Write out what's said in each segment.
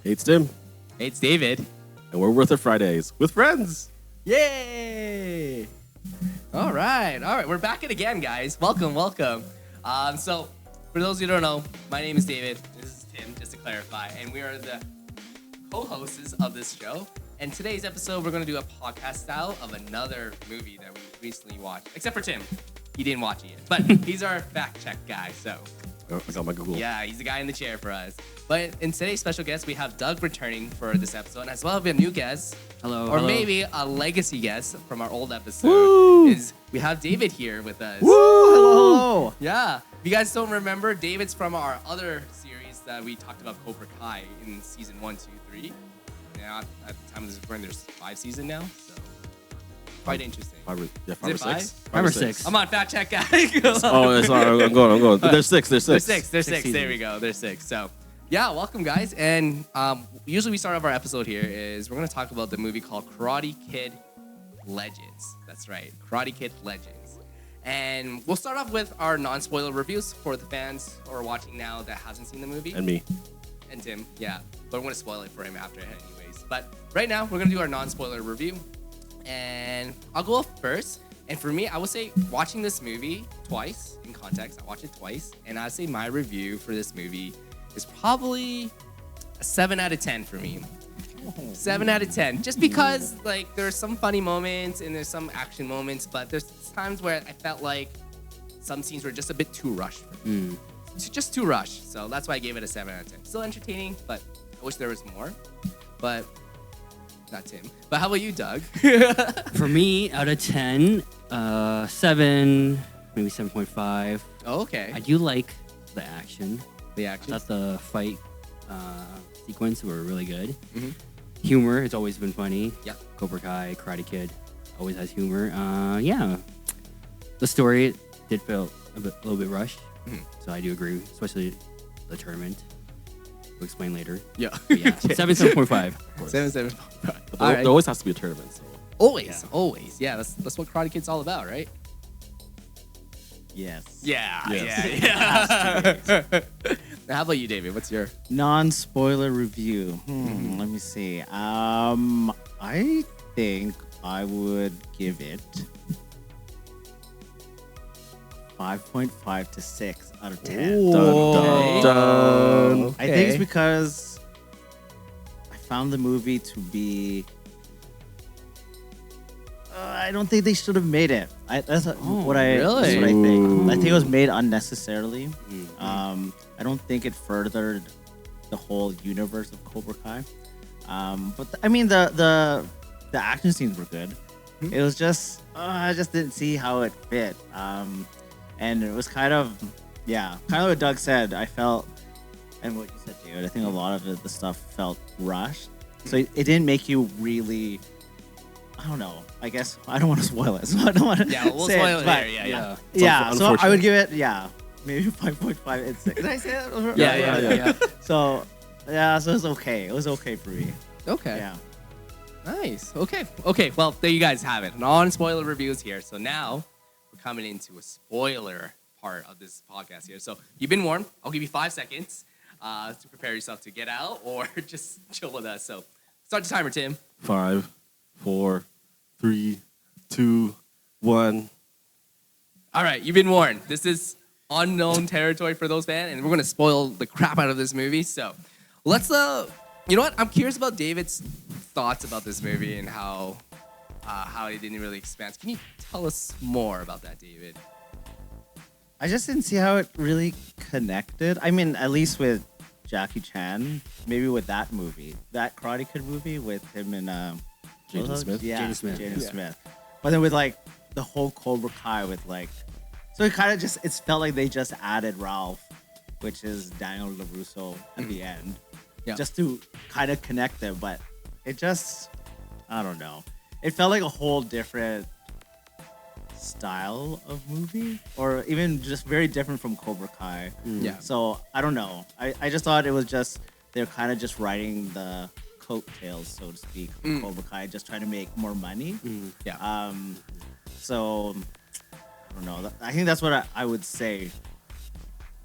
Hey, it's Tim, Hey, it's David. and we're Worth It Fridays with friends. Yay! All right. We're back at again, guys. Welcome. So, for those who don't know, my name is David. This is Tim, just to clarify, and we are the co-hosts of this show. And today's episode, we're going to do a podcast style of another movie that we recently watched. Except for Tim, he didn't watch it yet, but he's our fact check guy. So, Oh, I got my Google. yeah, he's the guy in the chair for us. But in today's special guest, we have Doug returning for this episode, and as well as we have a new guest. Hello. Or hello. maybe a legacy guest from our old episode. Woo! Is we have David here with us. Hello. Yeah. If you guys don't remember, David's from our other series that we talked about, Cobra Kai, in season 1, 2, 3. Now, at the time of this recording, there's 5 seasons now, so quite interesting. Five or Is it six. five? Five or six. I'm on fact check, guy. Oh, sorry. I'm going. There's six. There's six. Six There we go. There's 6. So, yeah, welcome, guys. And usually we start off our episode here is we're going to talk about the movie called Karate Kid Legends. That's right, Karate Kid Legends. And we'll start off with our non-spoiler reviews for the fans who are watching now that hasn't seen the movie. And me. And Tim, yeah. But we're going to spoil it for him after anyways. But right now, we're going to do our non-spoiler review. And I'll go off first. And for me, I would say watching this movie twice, in context, I watched it twice. And I'd say my review for this movie is probably a 7 out of 10 for me. 7 out of 10. Just because, like, there's some funny moments and there's some action moments, but there's times where I felt like some scenes were just a bit too rushed for me. It's just too rushed. So that's why I gave it a 7 out of 10. Still entertaining, but I wish there was more. But not Tim. But how about you, Doug? For me, out of 10, 7, maybe 7.5. Oh, okay. I do like the action. The I action. thought the fight sequence were really good. Mhm. Humor, it's always been funny. Yeah. Cobra Kai, Karate Kid, always has humor. Yeah. The story did feel a little bit rushed. Mhm. So I do agree, especially the tournament. We'll explain later. Yeah. But yeah, 7.5. 7. But All there right. always has to be a tournament. So. Always. Yeah, that's what Karate Kid's all about, right? Yes. Yeah. Yes. Yeah. Now, how about you, David? What's your Non-spoiler review. Let me see. I think I would give it 5.5 to 6 out of 10. Dun, dun. I think it's because I found the movie to be. I don't think they should have made it. That's what I really? That's what I think. Ooh. I think it was made unnecessarily. Mm. I don't think it furthered the whole universe of Cobra Kai. But I mean, the action scenes were good. It was just I just didn't see how it fit. And it was kind of what Doug said. I felt, and what you said, David. I think a lot of the stuff felt rushed. So it didn't make you really. I don't know. I guess I don't want to spoil it, so I don't want to. Yeah, we'll say spoil it but- later. Yeah. Yeah, so I unfortunate. would give it maybe 5.5 and 6. Did I say that? Yeah. So so it was okay. It was okay for me. Okay. Yeah. Nice. Okay. Well, there you guys have it. Non-spoiler reviews here. So now we're coming into a spoiler part of this podcast here. So you've been warned. I'll give you 5 seconds to prepare yourself to get out or just chill with us. So start the timer, Tim. 5, 4, 3, 2, 1. All right, you've been warned. This is unknown territory for those fans, and we're gonna spoil the crap out of this movie. So let's you know what? I'm curious about David's thoughts about this movie and how it didn't really expand. Can you tell us more about that, David? I just didn't see how it really connected. I mean, at least with Jackie Chan, maybe with that movie, that Karate Kid movie with him and Jaden Smith? Yeah, Jaden Smith. Jaden Yeah. Smith. But then with like the whole Cobra Kai with like, so it kind of just it felt like they just added Ralph, which is Daniel LaRusso at the end, Yeah. just to kind of connect them. But it just, I don't know. It felt like a whole different style of movie, or even just very different from Cobra Kai. Yeah. So I don't know. I just thought it was just they're kind of just riding the coattails, so to speak, of Cobra Kai, just trying to make more money. Yeah. So I don't know. I think that's what I would say.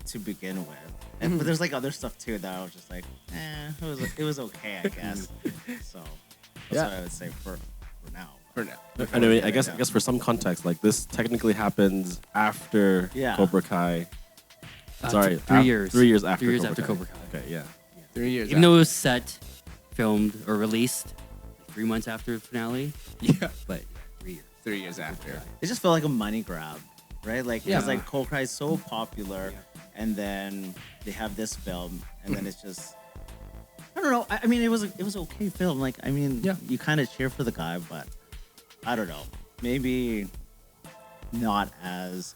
to begin with. And, but there's like other stuff too that I was just like, it was okay, I guess. So that's Yeah. what I would say for now. For now. Anyway, I Yeah. guess for some context, like this technically happens after Yeah. Cobra Kai. Sorry, 3 years. 3 years after. 3 years Cobra after Kai. Cobra Kai. Okay, yeah. 3 years. Even though it was set, filmed, or released like 3 months after the finale, yeah, but 3 years. 3 years after. It just felt like a money grab, right? Like Yeah. because like Cobra Kai is so popular, Yeah. and then they have this film, and then it's just. I don't know. I mean, it was an okay film. Like, I mean, Yeah. you kind of cheer for the guy, but I don't know. Maybe not as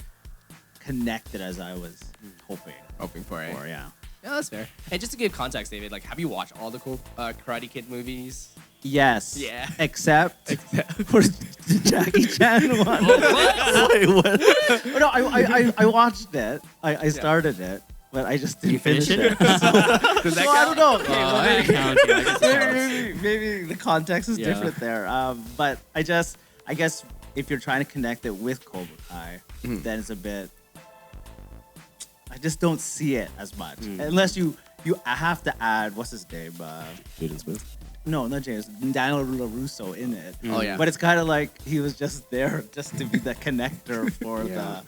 connected as I was hoping Hoping for it. for. Yeah. Yeah, that's fair. And just to give context, David, like, have you watched all the Karate Kid movies? Yes. Yeah. Except for the Jackie Chan one. Wait, what? Oh, no, I watched it. I started it, but I just didn't You finish finish it? it. Does that So I count? don't know. Okay, Oh, well, that maybe- counts, yeah, I guess it counts. maybe the context is Yeah. different there. But I guess if you're trying to connect it with Cobra Kai, then it's a bit. I just don't see it as much unless you have to add what's his name. Jaden Smith. No, not James. Daniel LaRusso in it. Oh, yeah. But it's kind of like he was just there just to be the connector for Yeah.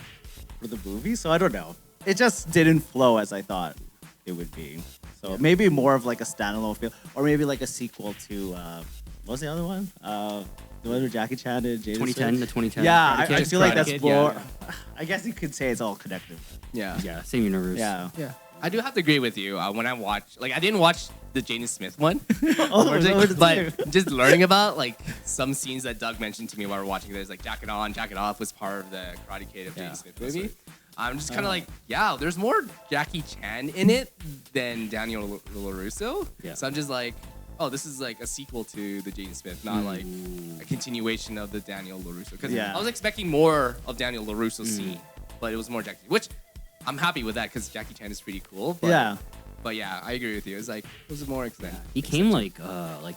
the movie. So I don't know. It just didn't flow as I thought it would be. So maybe more of like a standalone feel, or maybe like a sequel to what was the other one? The one with Jackie Chan and Jaden 2010, Smith? the 2010. Yeah, Karate I Kid. feel like Karate that's Kid, more. yeah. I guess you could say it's all connected. Yeah. Yeah, same universe. Yeah. Yeah. I do have to agree with you. When I watched, like, I didn't watch the Jaden Smith one, Oh, so did you. but just learning about like some scenes that Doug mentioned to me while we we're watching, there's like Jacket On, Jacket Off was part of the Karate Kid of Yeah, Jaden Smith that's movie. right. I'm just kind of like, yeah, there's more Jackie Chan in it than Daniel LaRusso. Yeah. So I'm just like, oh, this is like a sequel to the Jaden Smith, not like a continuation of the Daniel LaRusso. Because Yeah. I was expecting more of Daniel LaRusso's scene, but it was more Jackie, which I'm happy with that because Jackie Chan is pretty cool. But, Yeah. But yeah, I agree with you. It's like, it was more extended. He came like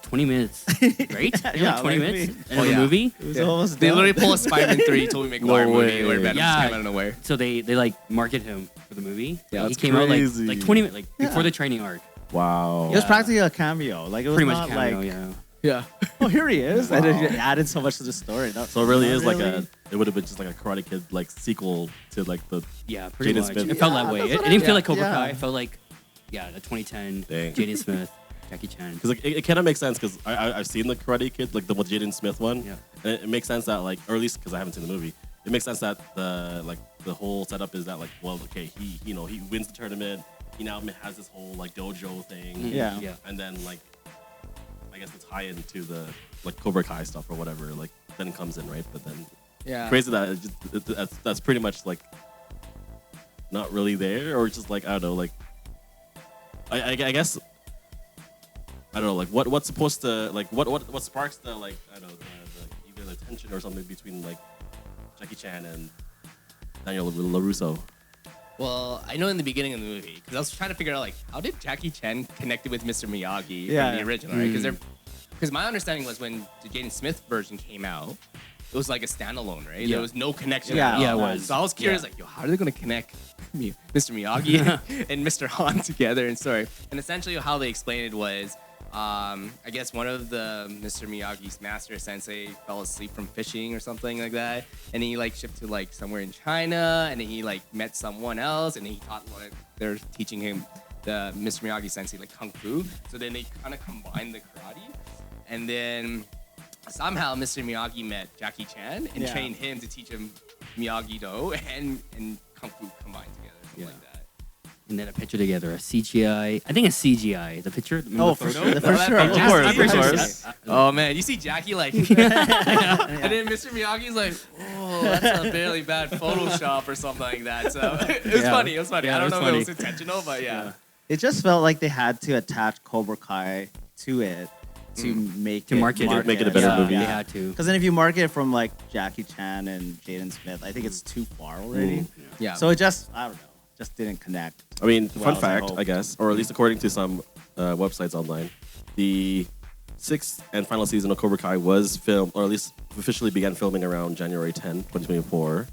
20 minutes, right? Yeah, Like 20 like minutes me. in Oh, the yeah. movie. It was Yeah. almost They done. literally pull a Spider-Man 3 Tobey Maguire No movie where way. Venom Yeah. just came out of nowhere. So they like market him for the movie. Yeah, he that's came out crazy. like 20 minutes, like Yeah. before the training arc. Wow. It was practically a cameo. Like it was Pretty much not cameo, like, yeah. Yeah. oh, here he is, and then Wow. you added so much to the story. No, So it really not is like really. it would have been just like a Karate Kid like sequel to like the Yeah, pretty Jaden much. Smith. It felt Yeah, that way. that's It, what it didn't I- feel like Cobra yeah. Kai. It felt like, the 2010 Dang. Jaden Smith, Jackie Chan. because like it kind of makes sense because I've seen the Karate Kid like the Jaden Smith one. Yeah. And it makes sense that like or at least because I haven't seen the movie, it makes sense that the whole setup is that like well okay he wins the tournament, he now has this whole like dojo thing. Yeah. Yeah. And then like I guess the tie into the like Cobra Kai stuff or whatever like then comes in right, but then Yeah. crazy that that's pretty much like not really there or just like I don't know like I guess I don't know like what's supposed to like what sparks the like I don't know the either the tension or something between like Jackie Chan and Daniel LaRusso. Well, I know in the beginning of the movie, because I was trying to figure out, like, how did Jackie Chan connect with Mr. Miyagi Yeah. from the original, right? Because my understanding was when the Jaden Smith version came out, it was like a standalone, right? Yeah. There was no connection Yeah. at all. Yeah, it was. So I was curious, Yeah. like, yo, how are they going to connect Mr. Miyagi and Mr. Han together in story? And essentially how they explained it was, I guess one of the Mr. Miyagi's master sensei fell asleep from fishing or something like that, and he like shipped to like somewhere in China, and then he like met someone else, and he taught they're teaching him the Mr. Miyagi sensei like kung fu. So then they kind of combined the karate, and then somehow Mr. Miyagi met Jackie Chan and Yeah. trained him to teach him Miyagi-Do and kung fu combined together, something Yeah. like that. And then a picture together, a CGI. I think it's CGI. The picture. remember Oh, the for photo? sure. For that sure. picture- Of course. that Of picture- course. Oh man, you see Jackie like, and then Mr. Miyagi's like, oh, that's a barely bad Photoshop or something like that. So it was Yeah. funny. It was funny. Yeah, I don't it know was if it was funny. intentional, but yeah. It just felt like they had to attach Cobra Kai to it to make To market it. Make it a better yeah, movie. They had to. Because then if you market it from like Jackie Chan and Jaden Smith, I think it's too far already. Yeah. So it just, I don't know, just didn't connect. I mean, Well, fun as I fact, hoped. I guess, or at least according to some websites online, the sixth and final season of Cobra Kai was filmed, or at least officially began filming around January 10, 2024.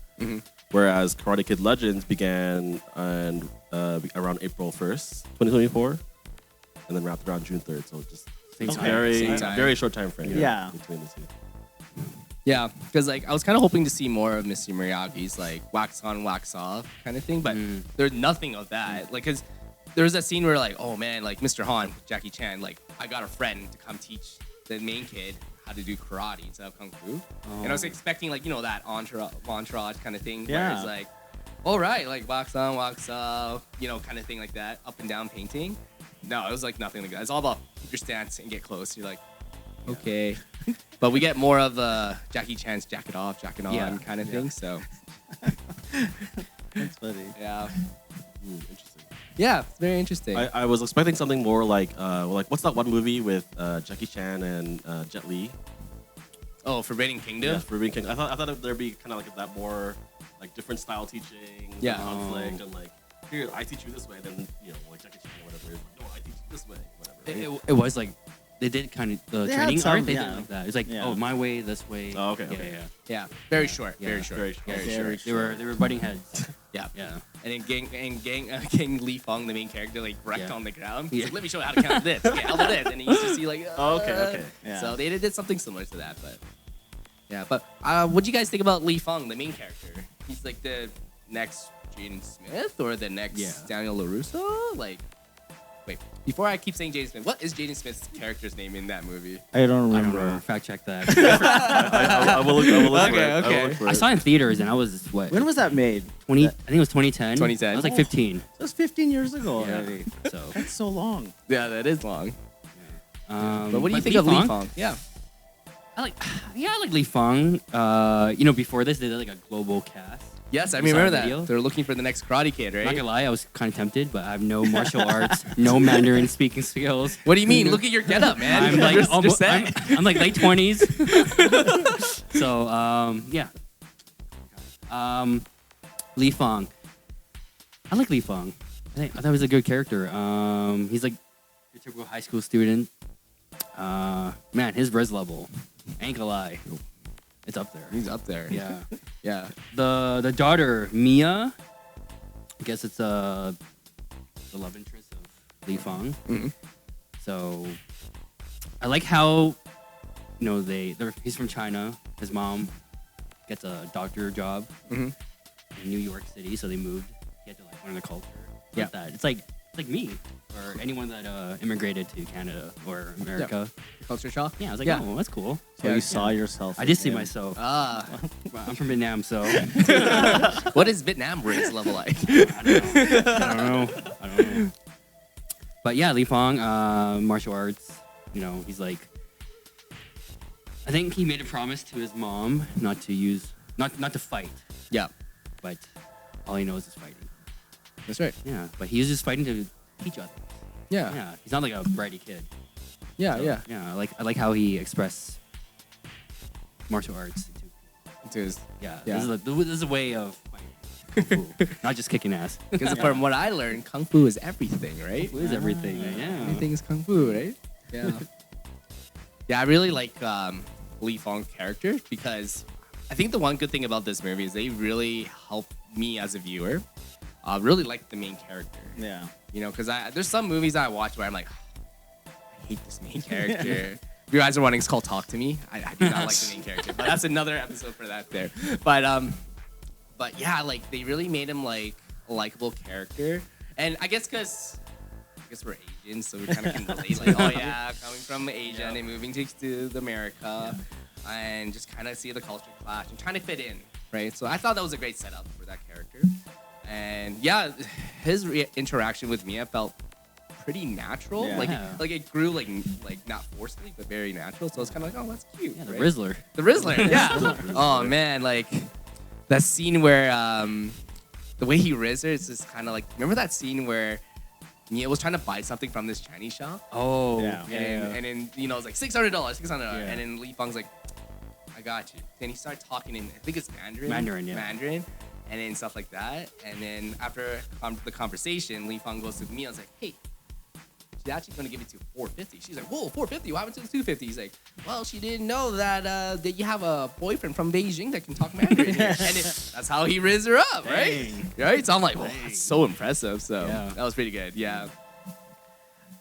whereas Karate Kid Legends began around April 1st, 2024, and then wrapped around June 3rd. So just Same it's time. very Same time. very short time frame. Yeah. between the two. Yeah, because like I was kind of hoping to see more of Mr. Miyagi's like wax on, wax off kind of thing, but there's nothing of that. Like, cause there's that scene where like, oh man, like Mr. Han, Jackie Chan, like I got a friend to come teach the main kid how to do karate instead of kung fu, and I was expecting like that entourage kind of thing, where Yeah. it's like, all right, like wax on, wax off, kind of thing like that, up and down painting. No, it was like nothing like that. It's all about keep your stance and get close. You're like, okay. But we get more of Jackie Chan's jacket off, jacket on Yeah. kind of thing. So That's funny. yeah, Interesting. yeah, it's very interesting. I was expecting something more like what's that one movie with Jackie Chan and Jet Li? Oh, Forbidden Kingdom. Yeah, Forbidden King. I thought there'd be kind of like that more like different style teaching, Yeah. conflict, and like here I teach you this way, then like Jackie Chan or whatever. No, I teach you this way, whatever. Right? It was like they did kind of the They had training some, art. They yeah. did like that. It's like Yeah. oh my way, this way. Oh, okay, Yeah, okay. yeah. Yeah, very short, Yeah. very short, Very short. very Very short. They were butting heads. Yeah. Yeah. And then King Li Fong, the main character, like wrecked Yeah. on the ground. He's Yeah. like, let me show you how to count this. Okay, how about this? And he used to see like, Oh, okay. Yeah. So they did something similar to that, but yeah. But what do you guys think about Li Fong, the main character? He's like the next Jaden Smith or the next Yeah. Daniel LaRusso? Like, wait, before I keep saying Jaden Smith, what is Jaden Smith's character's name in that movie? I don't I don't remember. know. Fact check that. I will look. I will look for Okay, it. I will okay. look for I it. saw it in theaters and I was what? When was that made? 20? I think it was 2010. 2010. I was like 15. That was 15 years ago Yeah. already. So. That's so long. Yeah, that is long. But what do you think Li of Li Fong? Fong? Yeah. I like Li Fong. Before this, they did like a global cast. Yes, I You saw remember the that. video? They're looking for the next Karate Kid, Not right? gonna lie, I was kind of tempted, but I have no martial arts, no Mandarin speaking skills. What do you mean? Look at your getup, man. I'm like You're almost, set. I'm like late 20s. So yeah. Li Fong. I like Li Fong. I thought he was a good character. He's like your typical high school student. Man, his res level, ain't gonna lie, it's up there. He's up there. Yeah. Yeah. The daughter Mia, I guess it's the love interest of Li Fong. Mhm. So I like how he's from China. His mom gets a doctor job Mhm. in New York City, so they moved. He had to like learn the culture. Yeah. Like that. It's like me or anyone that immigrated to Canada or America. Culture shock. Yeah, I was like, Yeah. oh, that's cool. So Yeah. you saw yourself. I in did see him. myself. Ah, I'm from Vietnam, so what is Vietnam race level like? I don't know. But yeah, Li Fong, martial arts. He's like. I think he made a promise to his mom not to fight, Yeah, but all he knows is fighting. that's right. Yeah, but he was just fighting to teach others. Yeah, Yeah, he's not like a bratty kid. yeah, So, yeah. Yeah, I like how he expressed martial arts. Because Yeah, Yeah. This is a way of fighting, kung fu, not just kicking ass. from what I learned, kung fu is everything, right? Kung fu is everything. Yeah. Everything is kung fu, right? Yeah. Yeah, I really like Li Fong's character because I think the one good thing about this movie is they really help me as a viewer really like the main character. Yeah. Because there's some movies I watch where I'm like, I hate this main character. If you guys are wondering, it's called Talk to Me. I do not like the main character, but that's another episode for that there. But yeah, like they really made him like a likable character, and I guess we're Asian, so we kind of can relate. Like, oh yeah, coming from Asia and then moving to America, and just kind of see the culture clash and trying to fit in, right? So I thought that was a great setup for that character, and yeah, his interaction with Mia felt pretty natural. Yeah. Like it grew like not forcefully, but very natural. So it's kind of like, oh, that's cute. Yeah, the right? Rizzler. The Rizzler, yeah. Oh man, like that scene where the way he Rizzler is just kind of like, remember that scene where Mia was trying to buy something from this Chinese shop, Oh, Yeah. and then it's like $600, $600, Yeah. and then Li Fong's like, I got you. Then he started talking in, I think it's Mandarin. Mandarin, yeah. Mandarin, and then stuff like that. And then after the conversation, Li Fong goes to Mia. I was like, hey, she's actually going to give it to 450. She's like, whoa, 450? What happened to the 250? He's like, well, she didn't know that you have a boyfriend from Beijing that can talk Mandarin here. And that's how he raised her up, right? Right? So I'm like, wow, that's so impressive. So Yeah. that was pretty good. Yeah.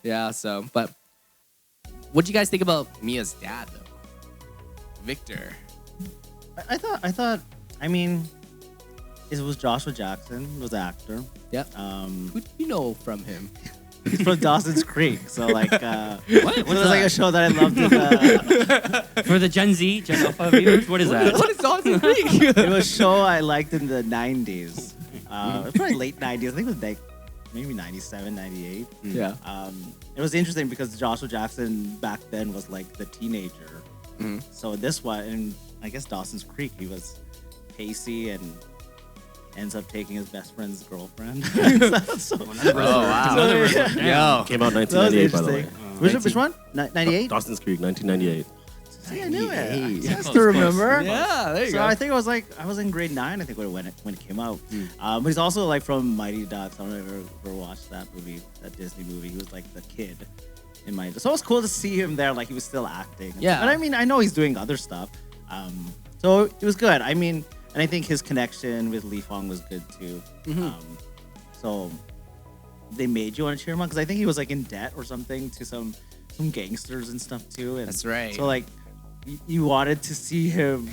Yeah, so, but what do you guys think about Mia's dad, though? Victor. I thought. I mean, it was Joshua Jackson, was the actor. Yep. Who do you know from him? He's from Dawson's Creek, so like, What? it was like a show that I loved. For the Gen Z, Gen Alpha viewers, what is that? What is Dawson's Creek? It was a show I liked in the 90s. It was probably late 90s. I think it was like maybe 97, 98. Yeah. It was interesting because Joshua Jackson back then was like the teenager. Mhm. So this one, and I guess Dawson's Creek, he was Pacey and ends up taking his best friend's girlfriend. so, Oh, wow. Another Yeah. version. Yo. Came out that was 1998, by the way. interesting. Which one? 98? Dawson's Creek, 1998. See, I knew it. 98. I just Close, to close. remember. Yeah, there you So go. I think I was in grade 9. I think when it came out. But he's also like from Mighty Ducks. I don't know if you ever watched that movie, that Disney movie. He was like the kid in Mighty Ducks. So it was cool to see him there, like he was still acting. Yeah. But I mean, I know he's doing other stuff. So it was good. I mean, and I think his connection with Lee Fong was good too. So they made you want to cheer him on because I think he was like in debt or something to some gangsters and stuff too. And That's right. So like you wanted to see him,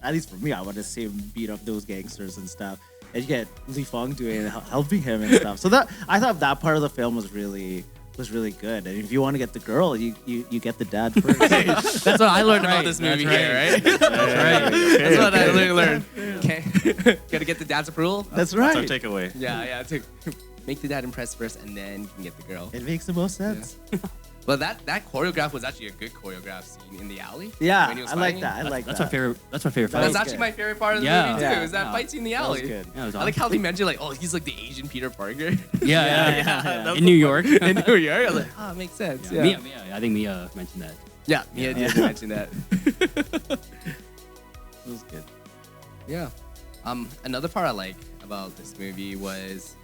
at least for me, I wanted to see him beat up those gangsters and stuff. And you get Lee Fong doing it, helping him and stuff. So that I thought that part of the film was really good. And if you want to get the girl, you get the dad first. That's what I learned about Right, this that's movie here, right? That's right. That's what I learned. Gotta get the dad's approval. That's That's our right. takeaway. Yeah. To make the dad impressed first, and then you can get the girl. It makes the most sense. But that choreograph was actually a good choreograph scene in the alley. Yeah, when he was I like fighting. that. I like That's that. my favorite. That's my favorite. That That's fight. was actually good. my favorite part of the Yeah. movie too. Yeah. Is that Yeah. fight scene in the That was alley? good. Yeah, it was I like awesome. how they mentioned like, oh, he's like the Asian Peter Parker Yeah. in In New York. New York. I was like, oh, it makes sense. Yeah, Mia, I think Mia mentioned that. yeah, Mia did mention that. It was good. Yeah. Another part I like about this movie was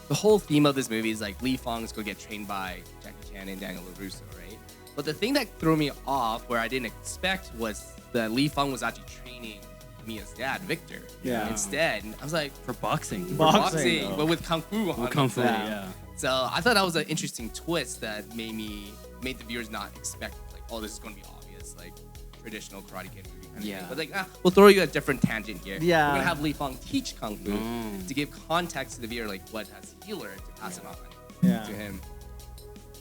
the whole theme of this movie is like Lee Fong's gonna get trained by Jackie Chan and Daniel LaRusso, right? But the thing that threw me off, where I didn't expect, was that Lee Fong was actually training Mia's dad, Victor. Yeah. Instead, I was like, For boxing. Boxing, though. but with kung fu. on Kung Fu, it. yeah. So I thought that was an interesting twist that made the viewers not expect like, oh, this is gonna be obvious, like traditional Karate Kid movie kind of Yeah. thing. But like, we'll throw you a different tangent here. Yeah. We're gonna have Lee Fong teach kung fu Mm. to give context to the viewer, like what has he learned to pass it on Yeah. to him.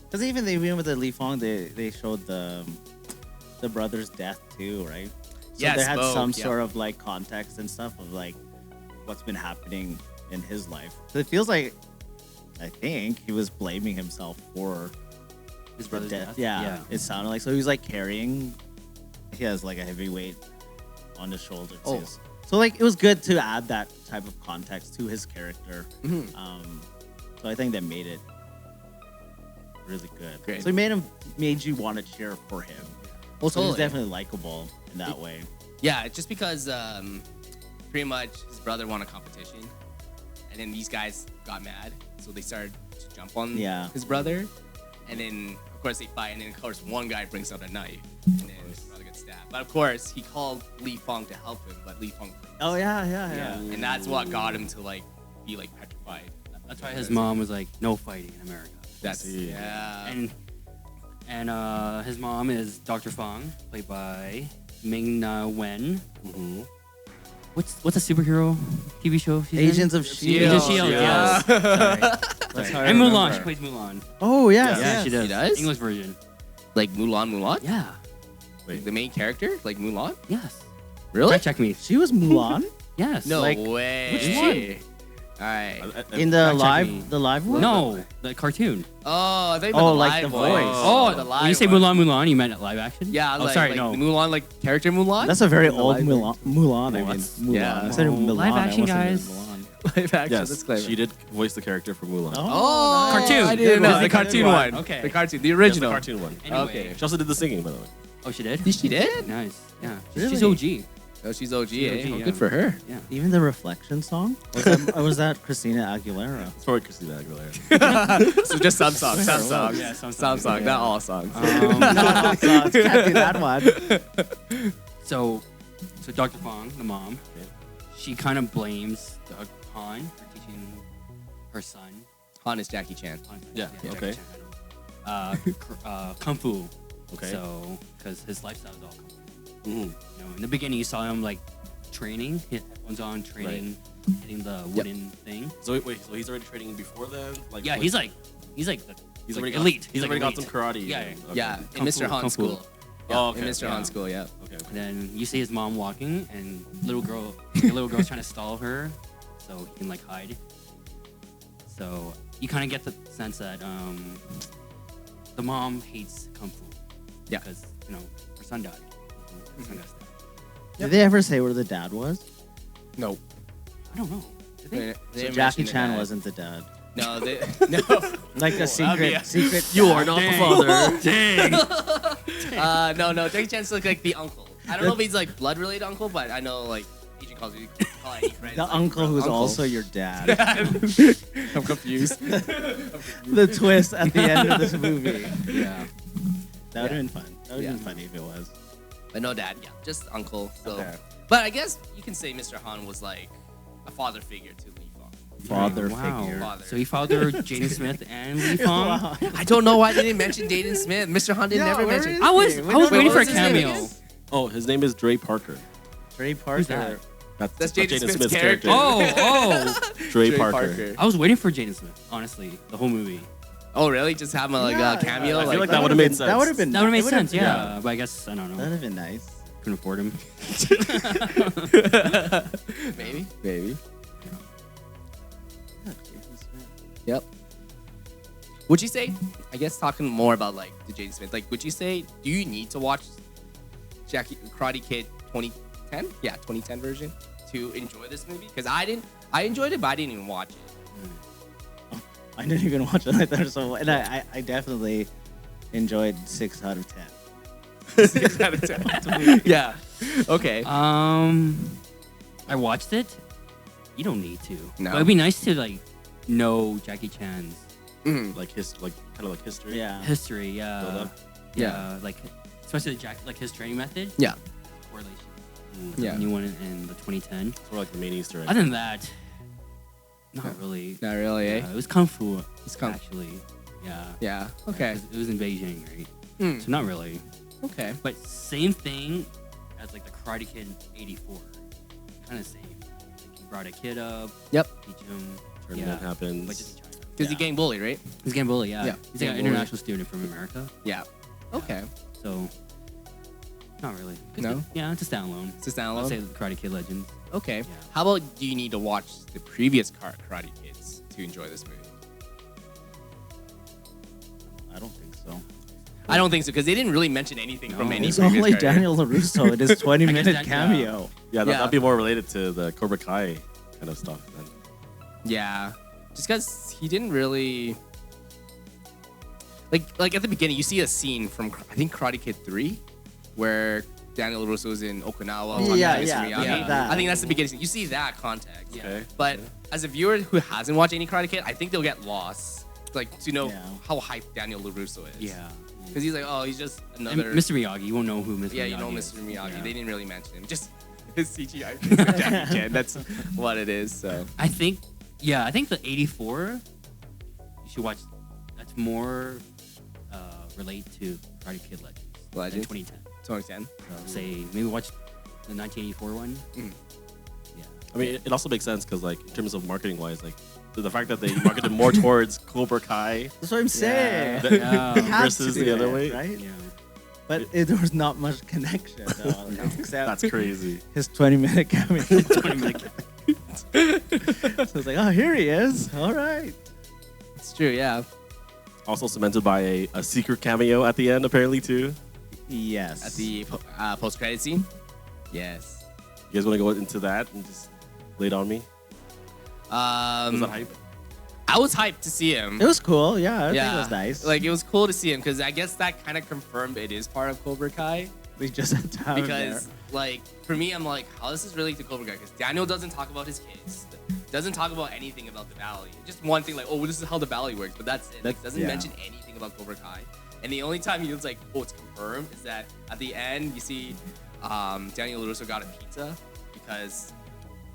Because even with the Lee Fong, they showed the brother's death too, right? So Yes, they had both, some yeah. sort of like context and stuff of like what's been happening in his life. So it feels like I think he was blaming himself for His the brother's death. death. Yeah, it sounded like so he was like carrying. He has like a heavy weight on his shoulder too. Oh. So like it was good to add that type of context to his character. Mhm. So I think that made it really good. Great. So it made you want to cheer for him. Well, So he's totally. definitely likable in that way. Yeah, just because pretty much his brother won a competition, and then these guys got mad, so they started to jump on Yeah. his brother, and then of course they fight, and then of course one guy brings out a knife, and then his brother gets stabbed. But of course he called Lee Fong to help him, but Lee Fong, Oh yeah. and that's what got him to like be like petrified. That's why his mom was like, no fighting in America. That's see. yeah. And his mom is Dr. Fong, played by Ming Na Wen. Mm-hmm. What's a superhero TV show? she's in? Agents of Shield. Agents of Shield, Yeah. yes. Sorry. how I And Mulan, remember. she plays Mulan. Oh yes, Yeah, yes. she does. She does? English version. Like Mulan. Yeah. Wait. The main character, like Mulan. Yes. Really? Fact check me. She was Mulan Yes. No Like, way. which one? All right. in the Fact check me. live one. No, the cartoon. Oh, I think Oh, the like live the one. voice. Oh, the when live you say one. Mulan, you meant live action? Yeah, Oh, like, sorry, like no. the Mulan, like character Mulan. That's a very The old live Mulan. Mulan. I mean, What? Mulan. Yeah. I said Oh, Mulan. live I action, almost said guys. Mulan. live action. Yes, That's clever. she did voice the character for Mulan. Oh, Cartoon. I didn't know. Disney The cartoon cartoon. one. Okay. The cartoon. The Yes, the original. cartoon one. Anyway. Okay. She also did the singing, by the way. Oh, she did? She did? Nice. Yeah. Really? She's OG. Oh, she's OG, She's eh? OG, Oh, yeah. good for her. Yeah. Even the Reflection song was that Christina Aguilera? It's probably Christina Aguilera. So just some songs. Some songs. Yeah, some Some songs. songs. Not all songs. Not all songs. Can't do that one. So Dr. Fong, the mom, she kind of blames Doug Han for teaching her son. Han is Jackie Chan. Yeah, Jackie okay. Chan, kung fu. Okay. So, because his lifestyle is all kung fu. Mhm. You know, in the beginning, you saw him like training, he had headphones on, training, hitting the wooden thing. So wait, so he's already training before then? Like, Yeah, like- he's like he's like already elite. He's like already got elite. some karate. Yeah, and- okay. Yeah, Kung in fu, Mr. Han kung fu. school. Yeah, Oh, okay. in Mr. Yeah. Han school, yeah. Okay. And then you see his mom walking, and the little girl's trying to stall her, so he can like hide. So you kind of get the sense that the mom hates kung fu. Yeah. Because you know her son died. Her son got stabbed. Did they ever say where the dad was? No. I don't know. Did they? They So didn't Jackie mention the Chan dad. wasn't the dad. No, they, no. Like a secret. You are not the father. Dang. No. Jackie Chan's like the uncle. I don't know if he's like blood related uncle, but I know like Asian calls you call any friends. The like, uncle who's uncle. also your dad. I'm confused. The twist at the end of this movie. Yeah. That would have been fun. That would have Yeah. been funny if it was. But no dad, yeah, just uncle. So, Okay. but I guess you can say Mr. Han was like a father figure to Lee Fong. Father Wow. figure. Father. So he fathered Jaden Smith and Lee Fong. Wow. I don't know why they didn't mention Jaden Smith. Mr. Han didn't Yeah, never where mention. is I was he? I was Wait, waiting what for a was his name cameo. again? Oh, his name is Dre Parker. Trey that? Parker. That's Jaden Smith's character. Oh, Dre, Dre Parker. I was waiting for Jaden Smith. Honestly, the whole movie. Oh, really? Just have him like Yeah, a cameo? I feel like that that would've made sense. That would have been. That would have made it would've- sense. Yeah. But I guess I don't know. That'd have been nice. Couldn't afford him. Maybe. Maybe. Yeah, Jaden Smith. Yep. Would you say, I guess talking more about like the Jaden Smith, like would you say, do you need to watch Karate Kid 2010? Yeah, 2010 version to enjoy this movie? Because I enjoyed it, but I didn't even watch it. I didn't even watch it like that. So, and I definitely enjoyed 6 out of 10. 6 out of 10. Yeah. Okay. I watched it. You don't need to. No. But it'd be nice to like know Jackie Chan's Mhm. Like kind of like history. Yeah. history. Build Yeah. up. Yeah. Like especially like his training method. Yeah. Correlation. Yeah. The new one in the 2010. It's more like the main Easter egg. Other than that, not really. Not really, eh? It was kung fu. It's kung- actually. Yeah. Yeah. Okay. It was in Beijing, right? Mm. So not really. Okay. But same thing as like the Karate Kid '84. Kind of same. Like he brought a kid up. Yep. Teach him. Tournament happens. But just in China. Because he getting bullied, right? He's getting bullied, yeah. Yeah, He's like getting an bullied. international student from America. Yeah. Okay. So, not really. No? Yeah, it's a standalone. It's a I'll say standalone. the Karate Kid Legends. Okay. Yeah. How about do you need to watch the previous Karate Kids to enjoy this movie? I don't think so. I don't think so because they didn't really mention anything from No. any It's previous only character. Daniel LaRusso in his 20-minute that- cameo. Yeah, Yeah. that'd be more related to the Cobra Kai kind of stuff. Then. Yeah, just because he didn't really like at the beginning. You see a scene from I think Karate Kid 3, where Daniel LaRusso's in Okinawa. talking Yeah, to Mr. yeah, Miyagi. yeah, that. I think that's the beginning. You see that context. Yeah. Okay. But as a viewer who hasn't watched any Karate Kid, I think they'll get lost, like to know Yeah. how hyped Daniel LaRusso is. Yeah. Because he's like, oh, he's just And another. Mr. Miyagi, you won't know who Mr. Miyagi Yeah, you know is. Mr. Miyagi. Yeah. They didn't really mention him. Just his CGI face of Jackie Chan. That's what it is. So I think the '84. You should watch. That's more relate to Karate Kid Legends. Legends? In 2010. 2010. So say maybe watch the 1984 one. Mhm. Yeah. I mean, it also makes sense because, like, in terms of marketing wise, like, the fact that they marketed more towards Cobra Kai That's what I'm saying. th- Yeah. They have versus to do the other it, way. right? Yeah. But there was not much connection, though, except That's crazy. his 20-minute cameo. 20-minute. So it's like, oh, here he is. All right. It's true. Yeah. Also cemented by a secret cameo at the end, apparently, too. Yes. At the post-credit scene. Yes. You guys want to go into that and just lay it on me? Was that hype? I was hyped to see him. It was cool. Yeah, I think it was nice. Like it was cool to see him because I guess that kind of confirmed it is part of Cobra Kai. They just had to have him there. because like for me, I'm like, how this is related to Cobra Kai? Because Daniel doesn't talk about his kids, doesn't talk about anything about the valley. Just one thing, like, oh, this is how the valley works, but that's it. Like, doesn't Yeah. mention anything about Cobra Kai. And the only time he was like, oh, it's confirmed, is that at the end you see Daniel LaRusso got a pizza because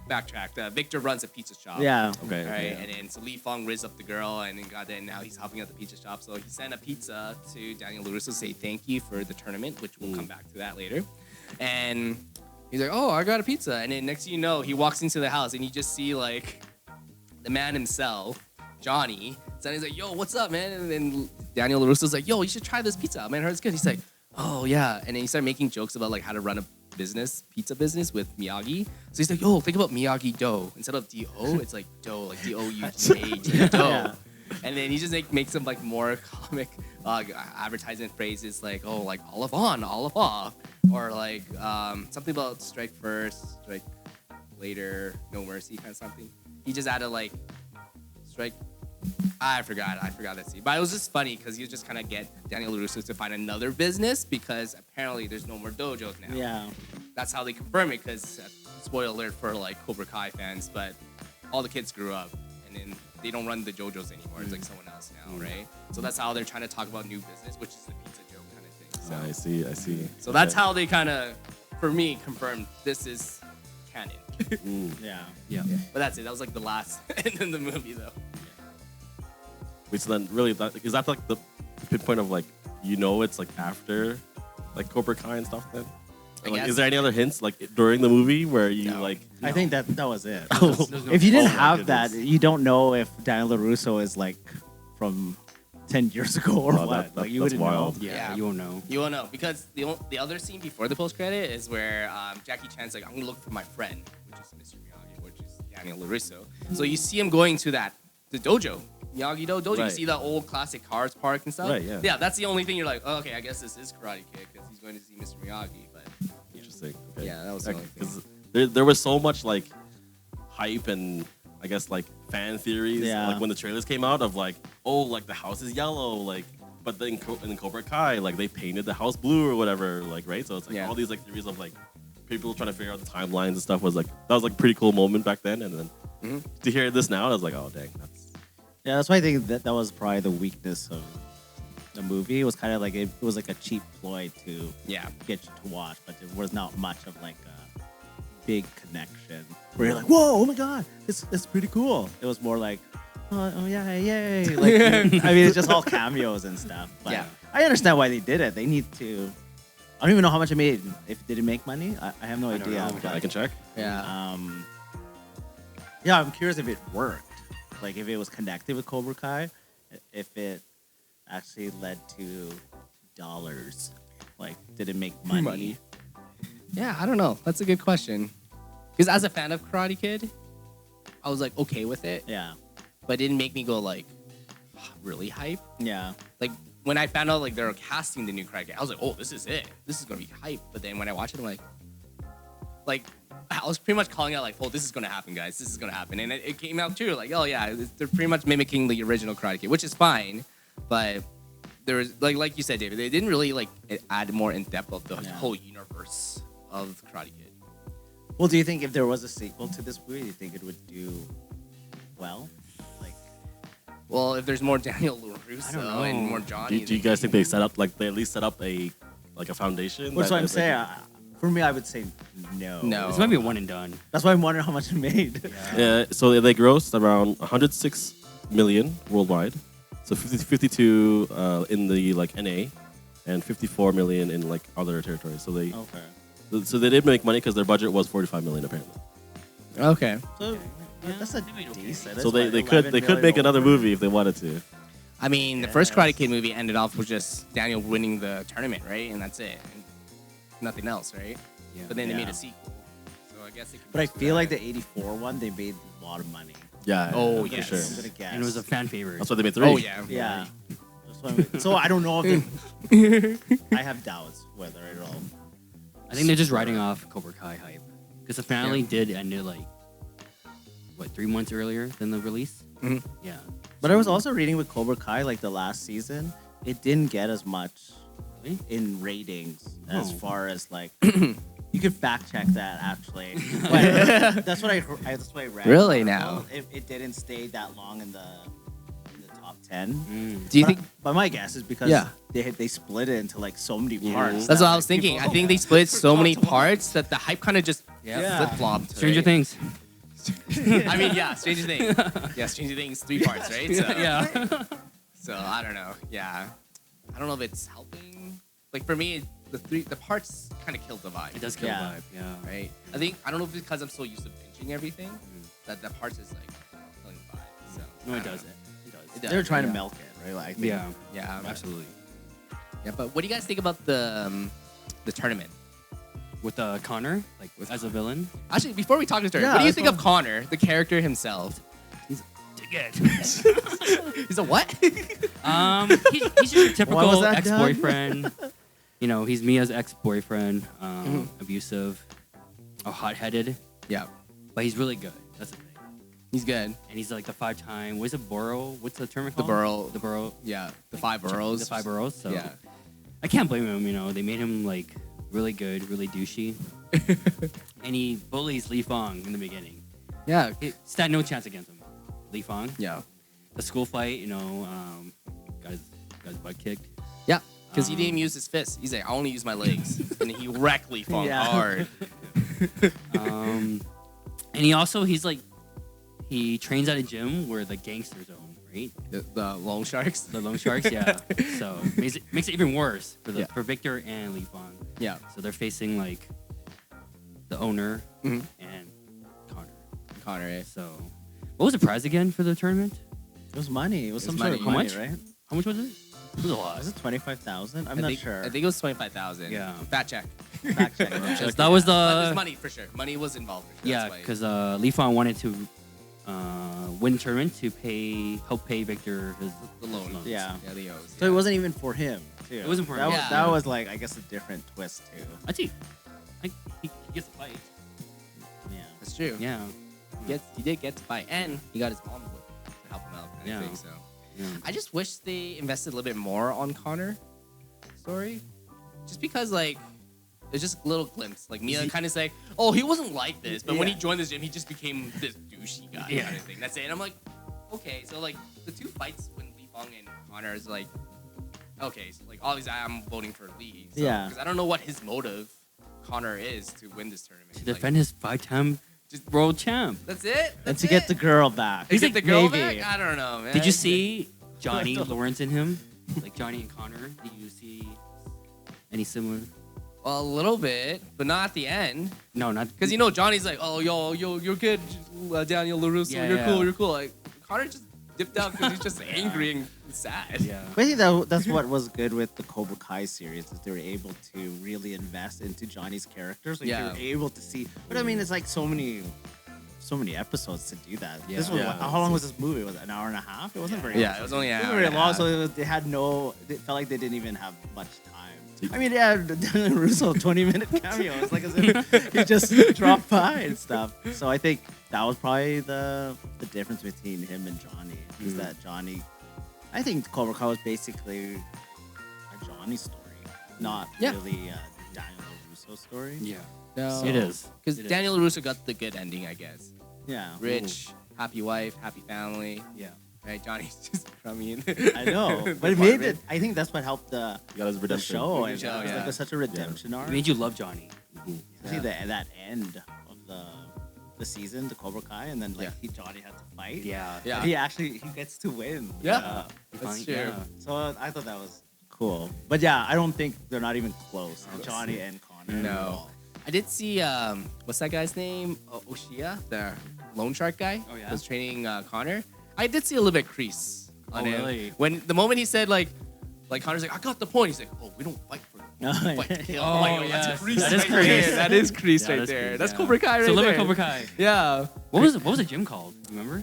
backtrack. Victor runs a pizza shop. Yeah. Okay. Right, okay. and then so Lee Fong raised up the girl, and then got there. And now he's helping at the pizza shop. So he sent a pizza to Daniel LaRusso to say thank you for the tournament, which we'll come back to that later. And he's like, "Oh, I got a pizza." And then next thing you know, he walks into the house, and you just see like the man himself, Johnny. So he's like, "Yo, what's up, man?" And then Daniel LaRusso's like, "Yo, you should try this pizza, man. I heard it's good." He's like, "Oh yeah," and then he started making jokes about like how to run a pizza business with Miyagi. So he's like, "Yo, think about Miyagi dough. Instead of D-O, it's like dough, like D-O-U-G-H, dough." Yeah. And then he just makes some like more comic advertisement phrases like, "Oh, like olive on, olive off," or like something about strike first, strike later, no mercy, kind of something. He just added like strike. I forgot that scene. But it was just funny because you just kind of get Daniel LaRusso to find another business because apparently there's no more dojos now. Yeah. That's how they confirm it because, spoiler alert for like Cobra Kai fans, but all the kids grew up and then they don't run the JoJo's anymore. It's like someone else now, right? So that's how they're trying to talk about new business, which is the pizza joke kind of thing. So, I see. so that's how they kind of, for me, confirmed this is canon. Yeah. Yeah. But that's it. That was like the last end of the movie, though. Wait, so then really, is that like the pinpoint of like, it's like after like Cobra Kai and stuff then? I Like, guess. is there any other hints like during the movie where you No. like? I think that was it. There's no- If you didn't Oh my have that, goodness. you don't know if Daniel LaRusso is like from 10 years ago or Wow, what. Like you that's wouldn't wild. know. Yeah, Yeah. you won't know. You won't know because the other scene before the post credit is where Jackie Chan's like, "I'm gonna look for my friend," which is Mr. Miyagi, which is Daniel LaRusso. So you see him going to the dojo, Miyagi-Do dojo. You Right. see the old classic cars park and stuff. Right, yeah. Yeah, that's the only thing you're like, oh, okay, I guess this is Karate Kid because he's going to see Mr. Miyagi. But Interesting. Okay. yeah, that was the only thing. 'Cause there was so much like hype and I guess like fan theories Yeah. like when the trailers came out of like, oh, like the house is yellow, like, but then in Cobra Kai like they painted the house blue or whatever, like, right? So it's like Yeah. all these like theories of like people trying to figure out the timelines and stuff was like that was like a pretty cool moment back then, and then Mhm. to hear this now, I was like, oh dang, that's Yeah, that's why I think that was probably the weakness of the movie. It was kind of like it was like a cheap ploy to Yeah. get you to watch, but there was not much of like a big connection where you're like, whoa, oh my god, it's pretty cool. It was more like, oh yeah, yay! Like, I mean, it's just all cameos and stuff. But Yeah. I understand why they did it. They need to. I don't even know how much it made. If did it make money? I have no I don't idea. know. but, I can check. Yeah. yeah, I'm curious if it worked. Like if it was connected with Cobra Kai, if it actually led to dollars. Like, did it make money? Money. Yeah, I don't know. That's a good question. Because as a fan of Karate Kid, I was like okay with it, Yeah. but it didn't make me go like really hype. Yeah. Like when I found out like they were casting the new Karate Kid, I was like, oh, this is it. This is gonna be hype. But then when I watched it, I'm like I was pretty much calling out like, oh, this is gonna happen, guys. This is gonna happen, and it came out true. Like, oh yeah, they're pretty much mimicking the original Karate Kid, which is fine. But there was like you said, David, they didn't really like add more in depth of the Yeah. whole universe of Karate Kid. Well, do you think if there was a sequel to this movie, do you think it would do well? Like, Well, if there's more Daniel I don't LaRusso know. and more Johnny, Do you guys think they set up like they at least set up a foundation? that's what I'm that- saying. For me, I would say no. No. This might be a one and done. That's why I'm wondering how much it made. Yeah, so they grossed around 106 million worldwide. So 52 in the like NA, and 54 million in like other territories. So they did make money because their budget was 45 million apparently. Okay. So Yeah, that's a they made okay. decent. So that's they what, could 11 they could million make another over. movie if they wanted to. I mean, the first Yes. Karate Kid movie ended off with just Daniel winning the tournament, right? And that's it. And nothing else, right? Yeah. But then they made Yeah. a sequel. So I guess they could But I just do feel like that. the '84 one, they made a lot of money. Yeah. Oh, for yes. sure. I'm gonna guess. And it was a fan favorite. That's why they made 3. Oh, yeah. Yeah. That's what so I don't know if they, I have doubts whether it'll. I think they're just riding off Cobra Kai hype. Because the finale did end it like, 3 months earlier than the release? Mhm. Yeah. But I was also reading with Cobra Kai, like the last season, it didn't get as much. Really? in ratings as Oh. far as like. You could fact check that actually. But that's what that's what I read. Really now? It didn't stay that long in the top 10. Do you But- think? But my guess is because Yeah. they split it into like so many parts. That's that, what I was like, thinking. I people- think they split so many parts that the hype kind of just Yeah. flip flopped. Stranger Things. I mean, yeah, Stranger Things. Yeah, Stranger Things 3 parts, right? So, Yeah. So I don't know. Yeah, I don't know if it's helping. Like for me, the parts kind of killed the vibe. It does kill Yeah. the vibe. Yeah. Right. I don't know if it's because I'm so used to binging everything that the parts is like killing the vibe. So No, I it don't does know. it. It does. It does. They're trying yeah. to milk it, right? Like, I think- Yeah. Yeah, Absolutely. Yeah, but what do you guys think about the tournament? With Connor, like With as a villain. Actually, before we talk to tournament, Yeah, what do you that's think of fine. Connor, the character himself? He's a what? He's just your was typical that, Doug? ex-boyfriend. You know, he's Mia's ex-boyfriend. Abusive, hot-headed, Yeah, but he's really good. That's the thing. he's good. And he's like the 5-time. What's it, borough? What's the term The called? borough. The borough. Yeah, the 5 boroughs. The 5 boroughs. So Yeah. I can't blame him. You know, they made him like really good, really douchey, and he bullies Li Fong in the beginning. Yeah. He stand no chance against him. Li Fong. Yeah. The school fight, you know, got his butt kicked. Yeah. Because he Um, didn't even use his fists. He's like, I only use my legs. And he wrecked Li Fong Yeah. hard. And he trains at a gym where the gangsters own, right? The Long Sharks. The Loan Sharks, yeah. So it makes it even worse Yeah. for Victor and Li Fong. Yeah. So they're facing like the owner Mhm. and Connor. Connor, eh? So what was the prize again for the tournament? It was money. It was It some was sort of money. money, How much? right? How much was it? It was a lot. Was it 25,000? I'm I not think, sure. I think it was 25,000. Yeah. Fact check. Fact check. That was But there's the money for sure. Money was involved. For sure. yeah, That's why- because Li Fong wanted to win the tournament to help pay Victor his the loan. loans. Yeah. Yeah, the O's. So it wasn't even for him. Too. It wasn't for that him. Was, Yeah. That was like, I guess, a different twist too. I think he gets a fight. Yeah. That's true. Yeah. He did get to fight, and he got his mom to help him out. I Yeah. think so. Yeah. I just wish they invested a little bit more on Connor story, just because like it's just a little glimpse. Like Mia kind of like, oh, he wasn't like this, but when he Yeah. joined this gym, he just became this douchey guy Yeah. kind of thing. That's it. And I'm like, okay, so like the two fights when Li Fong and Connor is like, okay, so like obviously I'm voting for Lee. So, Yeah. Because I don't know what his motive Connor is to win this tournament. To Like, defend his 5-time just world champ. that's it. And That's to get it? the girl back. To get the girl maybe. back? I don't know, man. Did you see Johnny Lawrence in him? Like Johnny and Connor? Did you see any similar? A little bit, but not at the end. No, not Because you know Johnny's like, oh yo, you're good, Daniel Larusso, Yeah, you're yeah. cool, you're cool. Like Connor just dipped out because he's just angry and sad. Yeah. But I think that's what was good with the Cobra Kai series is they were able to really invest into Johnny's characters. Like Yeah. they were able to see. But I mean, it's like so many episodes to do that. Yeah. This was Yeah. how long was this movie? Was it an hour and a half? It wasn't very. Yeah, it was only an It hour wasn't very and a long, half. so they had no. It felt like they didn't even have much time. I mean, yeah, Daniel Russo 20-minute cameo. It's like as if he just dropped by and stuff. So I think that was probably the difference between him and Johnny. Is Mhm. that Johnny? I think Cobra Kai was basically a Johnny story, not Yeah. really a Daniel Russo story. Yeah. No. It is. Because It is. Daniel Larusso got the good ending, I guess. Yeah, Rich, happy wife, happy family. Yeah. Right, Johnny's just crummy. I know, but it made it. I think that's what helped the He got his the redemption. show. The And show, it was yeah. like such a redemption arc. It made you love Johnny. Especially that end of the season, the Cobra Kai, and then like Yeah. Johnny had to fight. Yeah. Yeah. He gets to win. Yeah. He That's finally- true. yeah. So I thought that was cool. But yeah, I don't think they're not even close. Johnny and Connor. No. I did see what's that guy's name? Oshia, the loan shark guy. Oh, yeah? Was training Connor. I did see a little bit crease on Oh, him. really? When the moment he said like Connor's like, I got the point. He's like, oh, we don't fight for No, fight to kill. Oh, I'm like, yes. that's crease. That is right there. crease. That is crease Yeah, right that's there. crease, That's yeah. Cobra Kai right So there. Cobra Kai. Yeah. What was the gym called? Remember?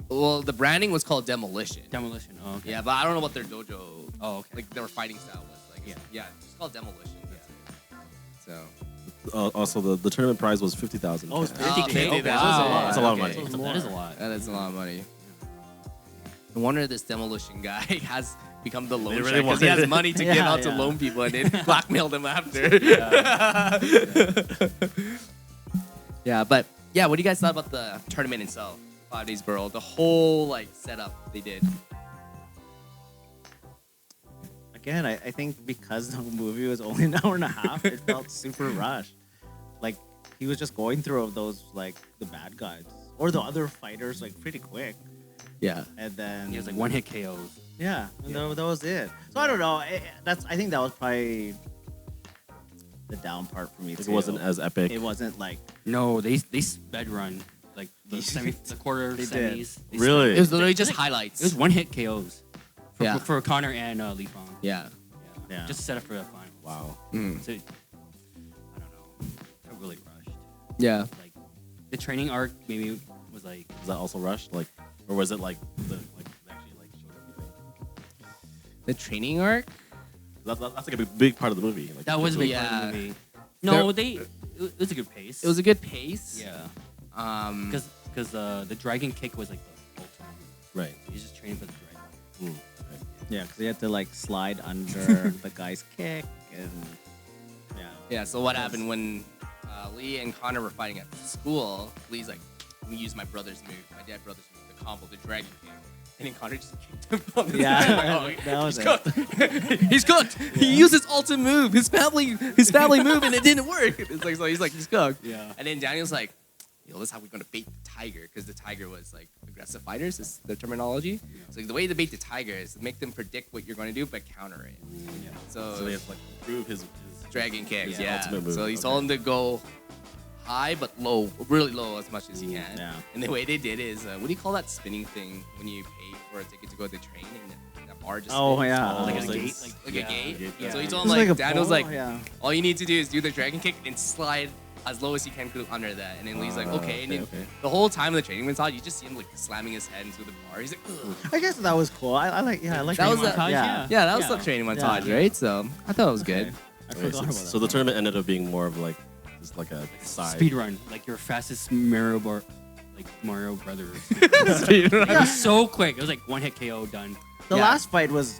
Well, the branding was called Demolition. Demolition. Oh, okay. Yeah, but I don't know what their dojo, Oh, okay. like their fighting style was. Like, Yeah. yeah, it's called Demolition. Yeah. So. Also, the tournament prize was 50,000. Oh, it's Oh, 50K. okay, Okay, that's wow. a lot. That's a lot of Okay. money. That is a lot. That is a lot of money. No wonder this Demolition guy has become the loan They shark really because he has wanted it. money to give Yeah, out to yeah. loan people and then blackmail them after. Yeah, but yeah, what do you guys thought about the tournament itself? 5 Days Burrow, the whole like setup they did. Again, I think because the movie was only an hour and a half, it felt super rushed. Like he was just going through those like the bad guys or the other fighters like pretty quick, Yeah. and then He has like one hit KOs. yeah, and that was it. So I don't know. I think that was probably the down part for me. It too. wasn't as epic. It wasn't like No, they sped run like the the quarter They did. semis. They Really? It was literally just highlights. It was one hit KOs. For, Yeah. for Connor and Li Fong. Yeah. Yeah. Just to set up for the final. Wow. Mm. So, I don't know. I really rushed. Yeah. Like the training arc maybe was like Was that also rushed? Like, or was it like the like actually like showed everything? The training arc. That's like a big part of the movie. Like, that was a big Yeah. part of the movie. No, it was a good pace. It was a good pace. yeah. Because The dragon kick was like the ultimate. right. He's just training for the dragon. yeah, because you had to like slide under the guy's kick and yeah. yeah. So what happened when Lee and Connor were fighting at school? Lee's like, "Let me use my brother's move, my dad brother's move, the combo, the dragon kick." And then Connor just kicked him on the Yeah, side. Like, that was he's it. cooked. He's cooked. He used his ultimate move, his family move, and it didn't work. It's like so he's cooked. Yeah. And then Daniel's like, "Yo, this is how we're gonna bait the tiger," because the tiger was like aggressive fighters is the terminology. So the way to bait the tiger is to make them predict what you're gonna do but counter it. So they have to like prove his Dragon kicks, Yeah, yeah. ultimate move, So he okay. told him to go high but low, really low as much as you can. Yeah. And the way they did is, what do you call that spinning thing when you pay for a ticket to go to the train and the bar just Oh spins? yeah. Like a Like- gate. Like yeah. a gate? Yeah. So he Yeah. told It him was like, a Daniel's ball, like, yeah. all you need to do is do the dragon kick and slide as low as you can under that. And then Lee's like, okay. And then okay. the whole time of the training montage, you just see him like slamming his head into the bar. He's like, ugh. I guess that was cool. I like I like That was training a- montage, yeah. Yeah, that was Yeah. the training Yeah. montage, right? So I thought it was good. I Okay, forgot so, about so that. the tournament ended up being more of like just like a side. Speed run, like your fastest Mario Mario Brothers. Speed run. It was so quick. It was like one hit KO done. The Yeah. last fight was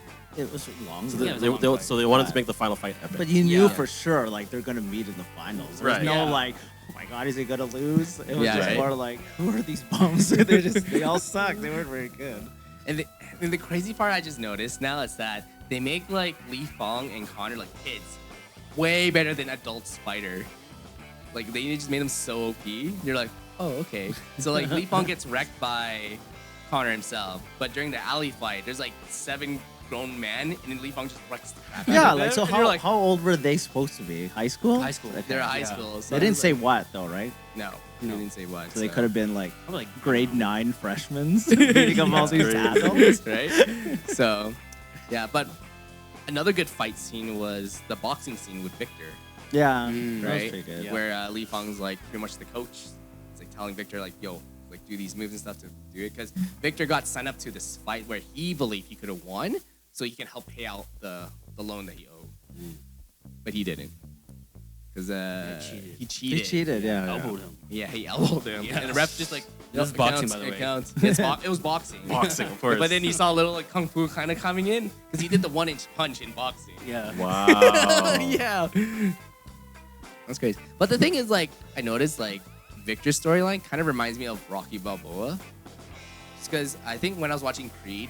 long. So Yeah, they, it was a they, long they, fight. so they wanted Yeah. to make the final fight epic. but you knew Yeah. for sure like they're gonna meet in the finals. There was Right. no Yeah. like, oh my god, is he gonna lose? It was Yeah, just right. more like, who are these bums? they all suck. They weren't very good. And the crazy part I just noticed now is that they make like Li Fong and Connor like kids way better than adult Spider. Like they just made them so OP. You're like, oh okay. So like Li Fong gets wrecked by Connor himself, but during the alley fight, there's like 7 grown men, and then Li Fong just wrecks the crap out Yeah, of like them. so And you're how old were they supposed to be? High school? High school. Okay. They're high Yeah. school. So They I didn't was say like, what though, right? no. No. They didn't say what. So they could have been like Probably like grade 9 freshmen beating up all these Yeah. adults. right? So, yeah, but another good fight scene was the boxing scene with Victor, Yeah, Mm, that was right? pretty good. Yeah. Where Li Fong's like pretty much the coach. It's like telling Victor like, yo, like do these moves and stuff to do it, because Victor got signed up to this fight where he believed he could have won, so he can help pay out the loan that he owed, but he didn't. Because cheated. he cheated. He cheated, yeah. elbowed him. Yeah, he elbowed him. Yeah. And the ref just like, This is "Yup, boxing, counts, by the it way." counts." It was boxing. Boxing, of course. But then you saw a little like kung fu kind of coming in because he did the 1-inch punch in boxing. Yeah. Wow. Yeah. That's crazy. But the thing is, like, I noticed like Victor's storyline kind of reminds me of Rocky Balboa. Just because I think when I was watching Creed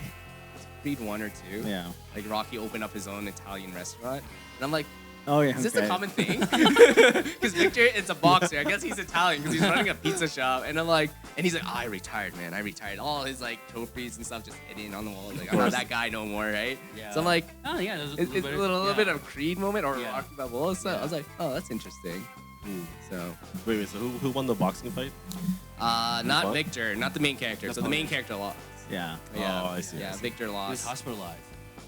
1 or 2, Yeah. like Rocky opened up his own Italian restaurant, and I'm like, Oh yeah. is this okay. a common thing? Because Victor is a boxer. I guess he's Italian because he's running a pizza shop. And I'm like, and he's like, oh, I retired, man. I retired. All his like trophies and stuff just hidden on the wall. Like, I'm not that guy no more, right? Yeah. So I'm like, Oh yeah, there's it's a little bit of Creed moment or Yeah. Rocky Balboa. So Yeah. I was like, oh, that's interesting. Hmm. So, Wait, so who won the boxing fight? not fought? Victor, not the main character. So the main character lost. Yeah. Yeah, Oh, I see, Yeah, I see. Victor He was lost. hospitalized.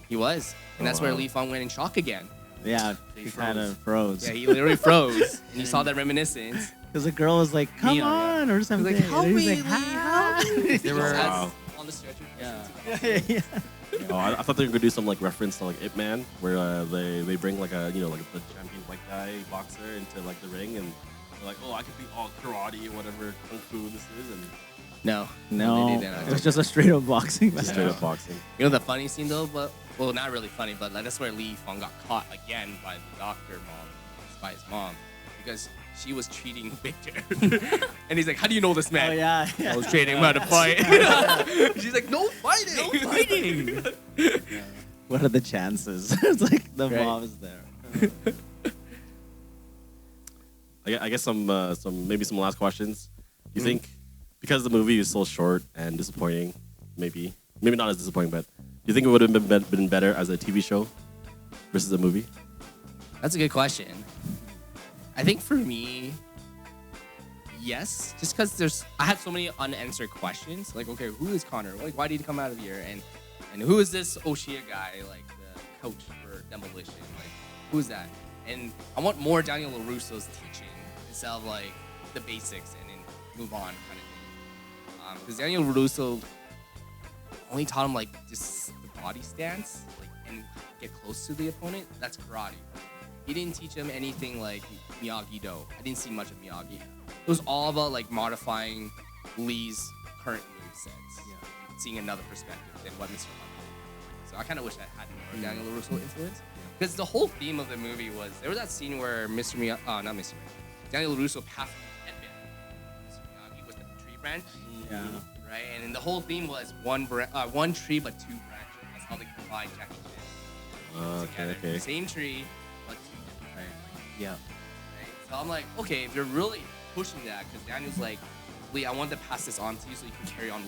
He was, and Oh, that's where wow. Li Fong went in shock again. Yeah. He He froze. kind of froze. Yeah, he literally froze, and you saw that reminiscence. Because the girl was like, "Come Neon, yeah. on," or He was something. like, help and me, he's Lee, like, help me. They were- Wow. on the stretcher. Yeah. yeah. Oh, I thought they were gonna do some like reference to like Ip Man, where they bring like a like the champion white guy boxer into like the ring, and they're like, oh, I could be all karate or whatever kung fu this is, and No. No, they didn't. it was just a straight up boxing match. Just straight up boxing. You know the funny scene though, but well, not really funny, but like, that's where Li Fang got caught again by the doctor mom, by his mom, because she was treating Victor, and he's like, "How do you know this man?" Oh yeah, I was training him how to fight. She's like, "No fighting, no fighting." What are the chances? It's like the Right. mom is there. I guess some maybe some last questions. Do you think because the movie is so short and disappointing, maybe not as disappointing, but do you think it would have been better as a TV show versus a movie? That's a good question. I think for me, yes, just because I have so many unanswered questions. Like, okay, who is Connor? Like, why did he come out of here? And who is this Oshia guy? Like the coach for Demolition? Like, who's that? And I want more Daniel LaRusso's teaching instead of like the basics and then move on kind of thing. Because Daniel LaRusso only taught him like just the body stance, like, and get close to the opponent. That's karate. He didn't teach him anything like Miyagi-Do. I didn't see much of Miyagi. It was all about like modifying Lee's current movesets, seeing another perspective than what Mr. Miyagi did. So I kind of wish I had more Daniel LaRusso influence. Because the whole theme of the movie was, there was that scene where Daniel LaRusso passed the headband. Mr. Miyagi with the tree branch, Yeah. right? And then the whole theme was one tree but two branches. That's how they combined Jackie Chan together. Okay. Same tree, but two different branches. Yeah. Right? So I'm like, okay, if you're really pushing that, because Daniel's like, Lee, I want to pass this on to you so you can carry on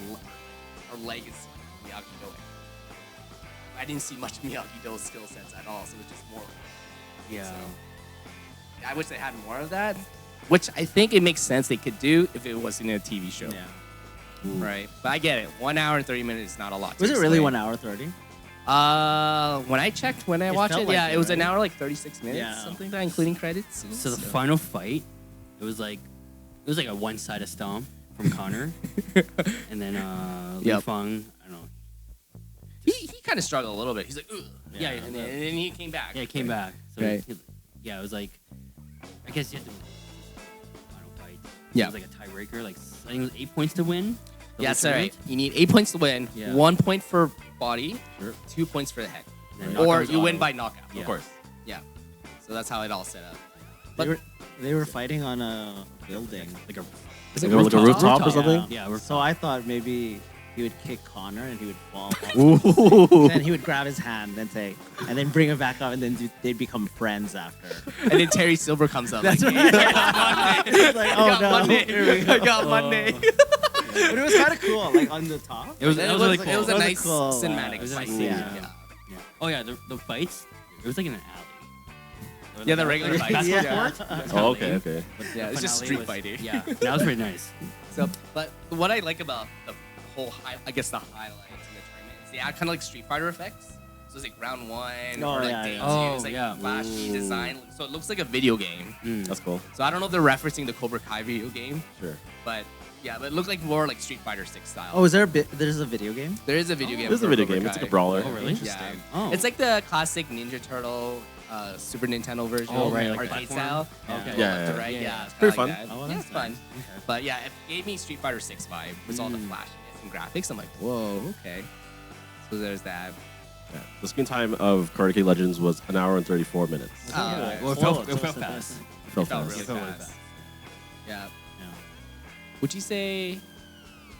our legacy of Miyagi-Do. I didn't see much Miyagi-Do skill sets at all, so it was just more. Yeah. So, I wish they had more of that, which I think it makes sense they could do if it was in a TV show. Yeah. Right? But I get it. 1 hour and 30 minutes is not a lot. to Was it really explain. 1 hour 30? When I checked, when I It watched felt it, like yeah, it, it was an right? hour like 36 minutes, Yeah. something like that, including credits. So the final fight, it was like a one-sided stomp from Connor, and then Li Yep. Fang, I don't know. he kind of struggled a little bit. He's like, ugh. Yeah, And then he came back. Yeah, it came back. So Right. yeah, it was like, I guess you had to final fight. Yeah. It was like a tiebreaker. Like I think it was 8 points to win. the Yeah, whole that's all right. tournament. You need 8 points to win. Yeah. 1 point for body. Sure. 2 points for the head. And then Or knockout was you win auto. by knockout. Yeah. Of course. Yeah. So that's how it all set up. They But were, they were fighting on a building. Like a is Like a rooftop or something? Yeah, rooftop. So I thought maybe he would kick Connor and he would fall off. Ooh. Then he would grab his hand and say, and then bring him back up, and then they'd become friends after. and then Terry Silver comes up. That's like, right. Monday. It's like, I oh got no, Monday. here we go. I got Monday. But it was kind of cool, like on the top. It was It really was cool. it was a That was a nice cool, cinematic it was a fight nice scene. scene, Yeah. yeah. Oh yeah, the fights. It was like in an alley. Yeah, the regular Like a fights. basketball Yeah. court. Oh, okay, okay. But Yeah, the it's just finale street was- fighting. Yeah, that was pretty nice. So, but what I like about the whole, I guess the highlights in the tournament is they add kind of like Street Fighter effects. So it's like round 1 Oh, or like yeah, day yeah. 2. Oh, It's like yeah. flashy Ooh. design. So it looks like a video game. Mm. That's cool. So I don't know if they're referencing the Cobra Kai video game, Sure. but yeah, but it looked like more like Street Fighter 6 style. Oh, is there a bit? There's a video game. There is a video game. This is a for video Cobra game. It's like a Kai. brawler. Oh, really? Yeah. Oh. It's like the classic Ninja Turtle Super Nintendo version, Oh, right, like arcade platform? style. Okay. Yeah, Left to yeah. right. Yeah, Yeah, yeah. it's Pretty kinda fun. like Oh, that. Yeah, that's it's fun. nice. Okay. But yeah, it gave me Street Fighter 6 vibe with all the flashiness and graphics. I'm like, whoa, okay. So there's that. Yeah. The screen time of Karate Kid Legends was 1 hour and 34 minutes. Yeah. Well, it Oh, felt so fast. fast. It felt It felt fast. really It felt really fast. fast. Yeah. Yeah. Would you say,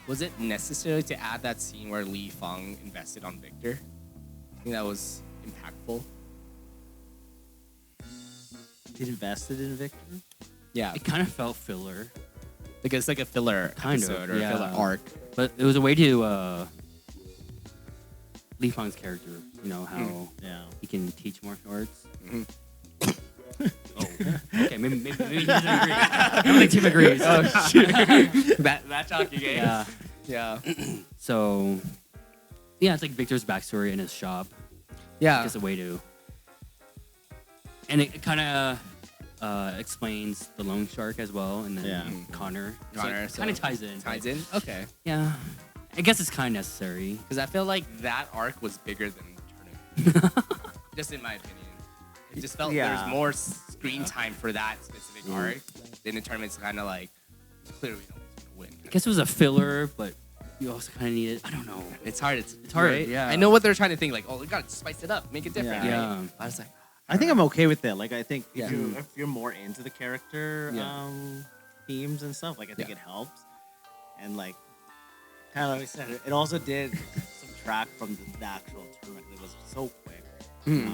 was it necessary to add that scene where Li Fang invested on Victor? I think that was impactful. He invested in Victor. Yeah. It kind of felt filler, Like it's like a filler Kind of, episode or a yeah. filler arc. but it was a way to Li Fang's character. You know how Yeah. he can teach martial arts. Mhm. Oh, okay. Maybe he doesn't agree. I don't think Tim agrees. that talking game. Yeah. Yeah. So, yeah, it's like Victor's backstory in his shop. Yeah. Just a way to, and it kind of explains the loan shark as well, and then Yeah. Connor. Connor, so it kind of ties in. Ties in? Okay. Yeah, I guess it's kind of necessary. Because I feel like that arc was bigger than the tournament. Just in my opinion. It just felt Yeah. there was more screen time for that specific arc. Then the tournament's kind of like, clearly we know who's going to win. guess it was a filler, but you also kind of need it. I don't know. It's hard. It's hard, right? yeah. I know what they're trying to think. Like, oh, we gotta spice it up, make it different. Yeah. Right? Yeah. I was like, I think I'm okay with it. Like, I think Yeah. if you're more into the character Yeah. themes and stuff, like I think Yeah. it helps. And like, kind of like I said, it also did subtract from the actual tournament. It was so quick. hmm.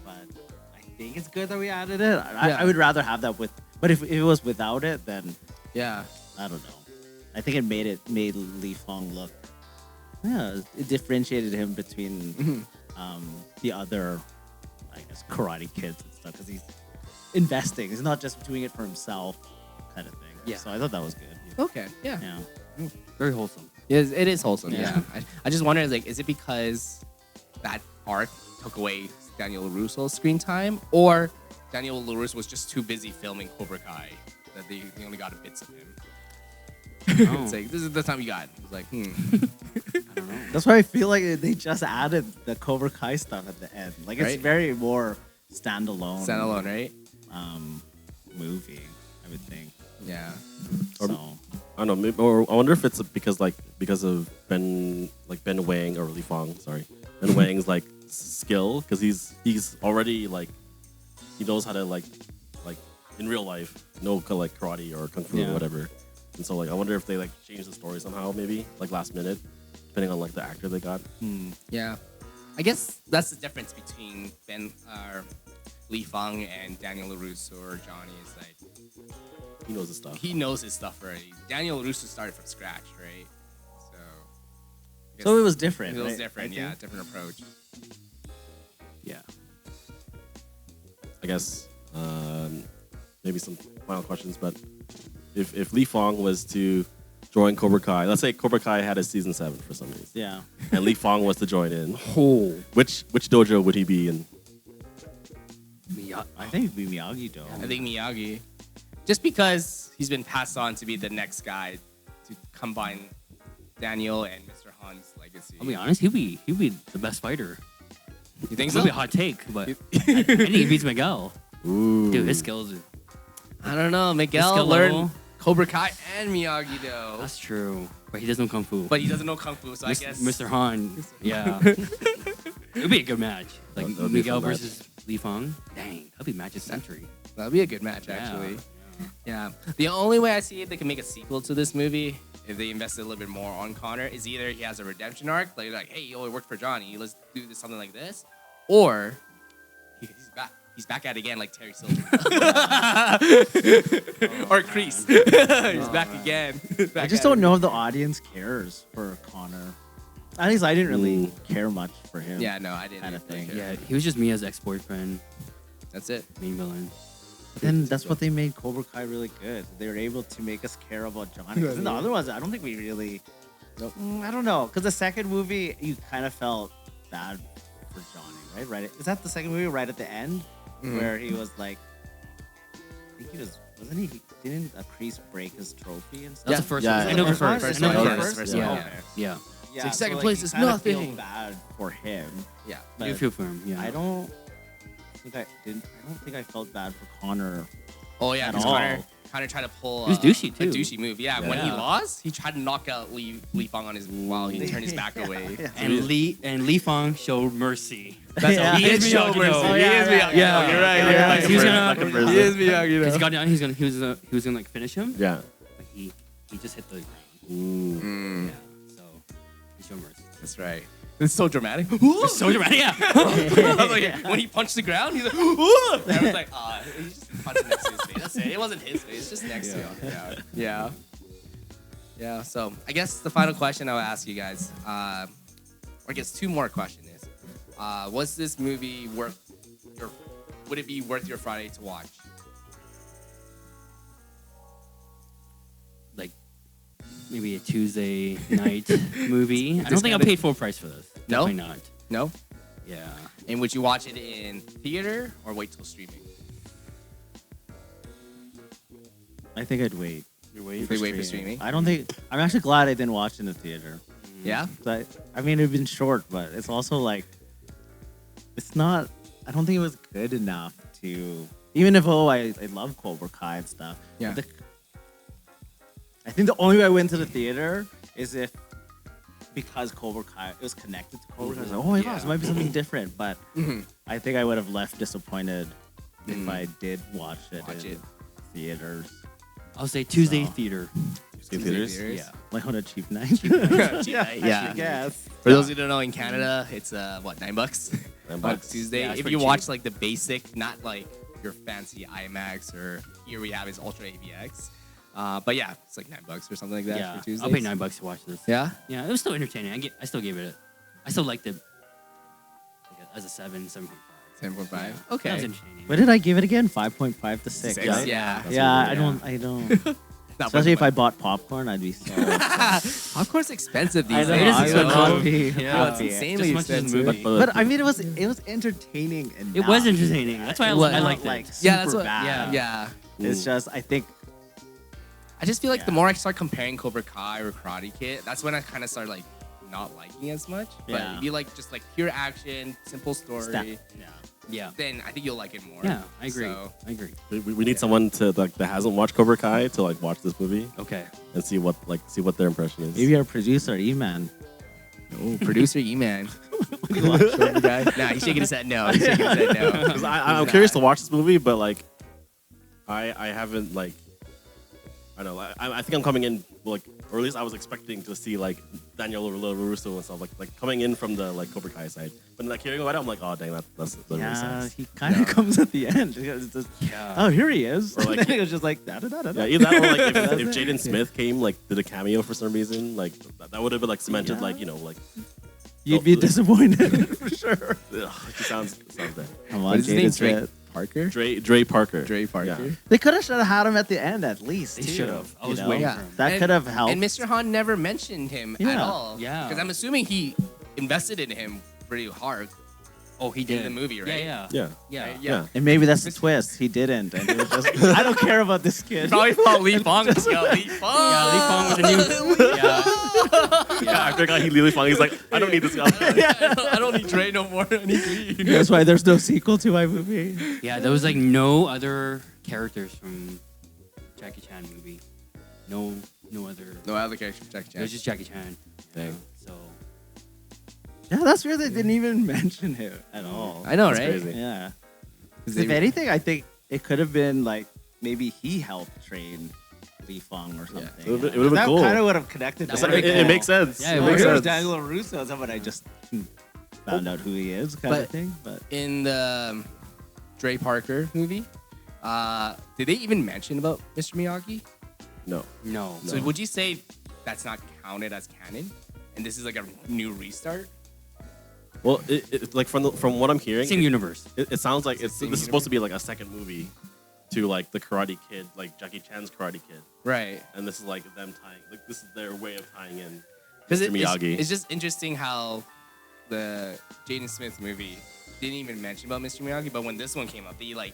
But I think it's good that we added it. Yeah. I would rather have that with. But if it was without it, then Yeah. I don't know. I think it made Li Fong look. Yeah, it differentiated him between Mhm. the other, I guess, Karate Kids and stuff because he's investing. He's not just doing it for himself, kind of thing. Yeah. So I thought that was good. Okay. Yeah. Yeah. Very wholesome. It is wholesome. Yeah. Yeah. I just wonder, like, is it because that arc took away Daniel LaRusso's screen time, or Daniel LaRusso was just too busy filming Cobra Kai that they only got bits of him? Oh. It's like, this is the time you got. It's like, I don't know. That's why I feel like they just added the Cobra Kai stuff at the end. Like it's Right. very more standalone. standalone, right? Movie, I would think. Yeah. Or- So I don't know. Maybe, or I wonder if it's because of Ben Wang or Li Fong. Sorry, Ben Wang's like skill because he's already like he knows how to like in real life know like karate or kung fu Yeah. or whatever. And so like I wonder if they like changed the story somehow maybe like last minute depending on like the actor they got. Yeah. I guess that's the difference between Li Fong and Daniel LaRusso or Johnny. Is like He knows his stuff. he knows his stuff already. Daniel LaRusso started from scratch, right? So. I guess So it was different. It was right? different, I yeah, think. different approach. Yeah. I guess maybe some final questions, but if Li Fong was to join Cobra Kai, let's say Cobra Kai had a season 7 for some reason, Yeah. and Li Fong was to join in, Oh. which dojo would he be in? I think it'd be Miyagi-Do. I think Miyagi, just because he's been passed on to be the next guy to combine Daniel and Mr. Han's legacy. I'll be honest. He'll be the best fighter. You think It's so? gonna be a hot take, but I think he beats Miguel. Ooh. Dude, his skills. I don't know. His Miguel skill learned level. Cobra Kai and Miyagi Do, That's true. But he doesn't know kung fu. but he doesn't know kung fu, so I guess Mr. Han. Yeah. It'd be a good match. Like That would be a Miguel fun match. versus Li Fong. Dang, that'd be match of century. that'd be a good match, Yeah. actually. Yeah. The only way I see it, they can make a sequel to this movie if they invested a little bit more on Connor is either he has a redemption arc, like hey, yo, it worked for Johnny, let's do this something like this, or he's back. He's back at it again, like Terry Silver or Kreese. He's back again. I Back just at don't it. know if the audience cares for Connor. At least I didn't really care much for him. Yeah, no, I didn't. Kind of really thing. care. Yeah, he was just Mia's ex-boyfriend, That's it. main villain. But then that's what they made Cobra Kai really good. They were able to make us care about Johnny. 'Cause in the other ones, I don't think we really. I don't know. Because the second movie, you kind of felt bad for Johnny, right? Is that the second movie right at the end where he was like, I think he was, wasn't he? Didn't Kreese break his trophy and stuff? That's the first Yeah, one. I I know know the first. first I know one, the yeah, first. first Yeah. one, Okay. Yeah. Yeah, like, second so, place you is kinda feel nothing. bad for him. Yeah. But You feel for him. Yeah. I don't think I felt bad for Connor. Oh yeah, At because all. Connor tried to pull He was douchey, a too. douchey move. Yeah, when he Yeah. lost, he tried to knock out Li Fong on his while he turned his back away. Yeah. And Li Fong showed mercy. That's Yeah. he is He is show Miyagi-Do. mercy. Oh, He yeah, is yeah, Miyagi-Do. yeah. You're right. Yeah, You're yeah, right. he was gonna- He is Miyagi-Do. Because he got down, he was gonna like finish him. Yeah. But he just hit the ground. Ooh. Yeah. So he showed mercy. That's right. It's so dramatic. It's so dramatic. Yeah. I was like, when he punched the ground, he's like, "Ooh!" And I was like, he just punched next to his face. That's it. It wasn't his face, just next to him. Yeah. Yeah. So I guess the final question I will ask you guys, or I guess two more questions is, was this movie would it be worth your Friday to watch? Like maybe a Tuesday night movie. I don't think I'll Discounted? pay full price for this. No? Definitely not. No? Yeah. And would you watch it in theater or wait till streaming? I think I'd wait. You're waiting They wait for streaming? I don't think. I'm actually glad I didn't watch in the theater. Yeah? But I mean, it'd been short, but it's also like, it's not. I don't think it was good enough to. Even if I love Cobra Kai and stuff. Yeah. I I think the only way I went to the theater is if because Cobra Kai it was connected to Cobra Kai. I was like, oh my gosh, it might be something different. But I think I would have left disappointed if I did watch it in theaters. I'll say Tuesday So. theater. Theaters? Yeah. Like on a cheap night. Cheap night, yeah. Yes. For those who don't know, in Canada, it's what, $9 on $9. Tuesday. Yeah, it's if pretty you watch cheap. like the basic, not like your fancy IMAX or here we have is Ultra AVX. But yeah, it's like $9 or something like that Yeah. for Tuesdays. I'll pay $9 to watch this. Yeah. Yeah, it was still entertaining. I still gave it. I still liked it as a 7.5. 10.5. Yeah. Okay. That was entertaining. What did I give it again? 5.5 to 6. Six, right? yeah. That's Yeah, really I good. don't. Not Especially if worth I the bought popcorn, I'd be so. money. Popcorn's expensive these I know, days. I I would would not not be. Yeah. Bro, not it's be. insanely Just as much as expensive. movie. But I mean, it was entertaining enough. It was entertaining. That's why I What? liked like it. super Yeah, that's what. bad. Yeah. It's just I think I just feel like the Yeah. more I start comparing Cobra Kai or Karate Kid, that's when I kind of start like not liking it as much. But Yeah. if you like just like pure action, simple story, step. Yeah. then I think you'll like it more. Yeah, I agree. So, I agree. We need someone to like that hasn't watched Cobra Kai to like watch this movie Okay. and see what their impression is. Maybe our producer E-Man. oh, producer E-Man. Nah, he's shaking his head no. He's shaking his head no. 'Cause I'm curious to watch this movie, but like I haven't like I don't know. I think I'm coming in like, or at least I was expecting to see like Daniel LaRusso and stuff like coming in from the like Cobra Kai side. But like hearing about it, I'm like, oh dang, that's really Yeah, sense. he kind of comes at the end. It's just, Yeah. oh, here he is. Or, like, And then it was just like da da da da. Yeah, either that or like if That's it. Jaden Smith came like did a cameo for some reason, like that would have been like cemented, Yeah. like like You'd be disappointed for sure. ugh, it sounds bad. Come What on, is his name? Jaden Drake Smith. Parker? Dre Parker. Dre Parker. Yeah. They could have had him at the end at least. They too, should have. I you was know? waiting Yeah. for him. That And- could have helped. And Mr. Han never mentioned him at Yeah. all. Yeah. Because I'm assuming he invested in him pretty hard. Oh, he did the movie, right? Yeah. Yeah. Yeah. Right? Yeah. And maybe that's the twist. He didn't, and he was just. I don't care about this kid. Probably thought Lee Fong was Lee Fong. Yeah, Lee Fong was a new. Yeah. Yeah, I forgot he literally finally he's like, I don't need this guy. I don't need Dre no more. I need Lee. That's why there's no sequel to my movie. Yeah, there was like no other characters from Jackie Chan movie. No other. No other character for Jackie It Chan. was just Jackie Chan. Dang. So Yeah, that's weird. They didn't even mention him at all. I know, That's right? crazy. Yeah. 'Cause They- if anything, I think it could have been like maybe he helped train Lee Fong or something. It would've been That cool. kind of would have connected. That to would've It, been it cool. makes sense. Yeah, it it Like, makes makes it was sense. Daniel Russo, someone I just found out who he is, kind of But- thing. But In the Dre Parker movie, did they even mention about Mr. Miyagi? No. no. So would you say that's not counted as canon? And this is like a new restart? Well, like from what I'm hearing, Same universe. it sounds like It's the this is same supposed to be like a second movie to like the Karate Kid, like Jackie Chan's Karate Kid, Right. and this is like them tying, like this is their way of tying in Because Mr. Miyagi. it's just interesting how the Jaden Smith movie didn't even mention about Mr. Miyagi, but when this one came up, it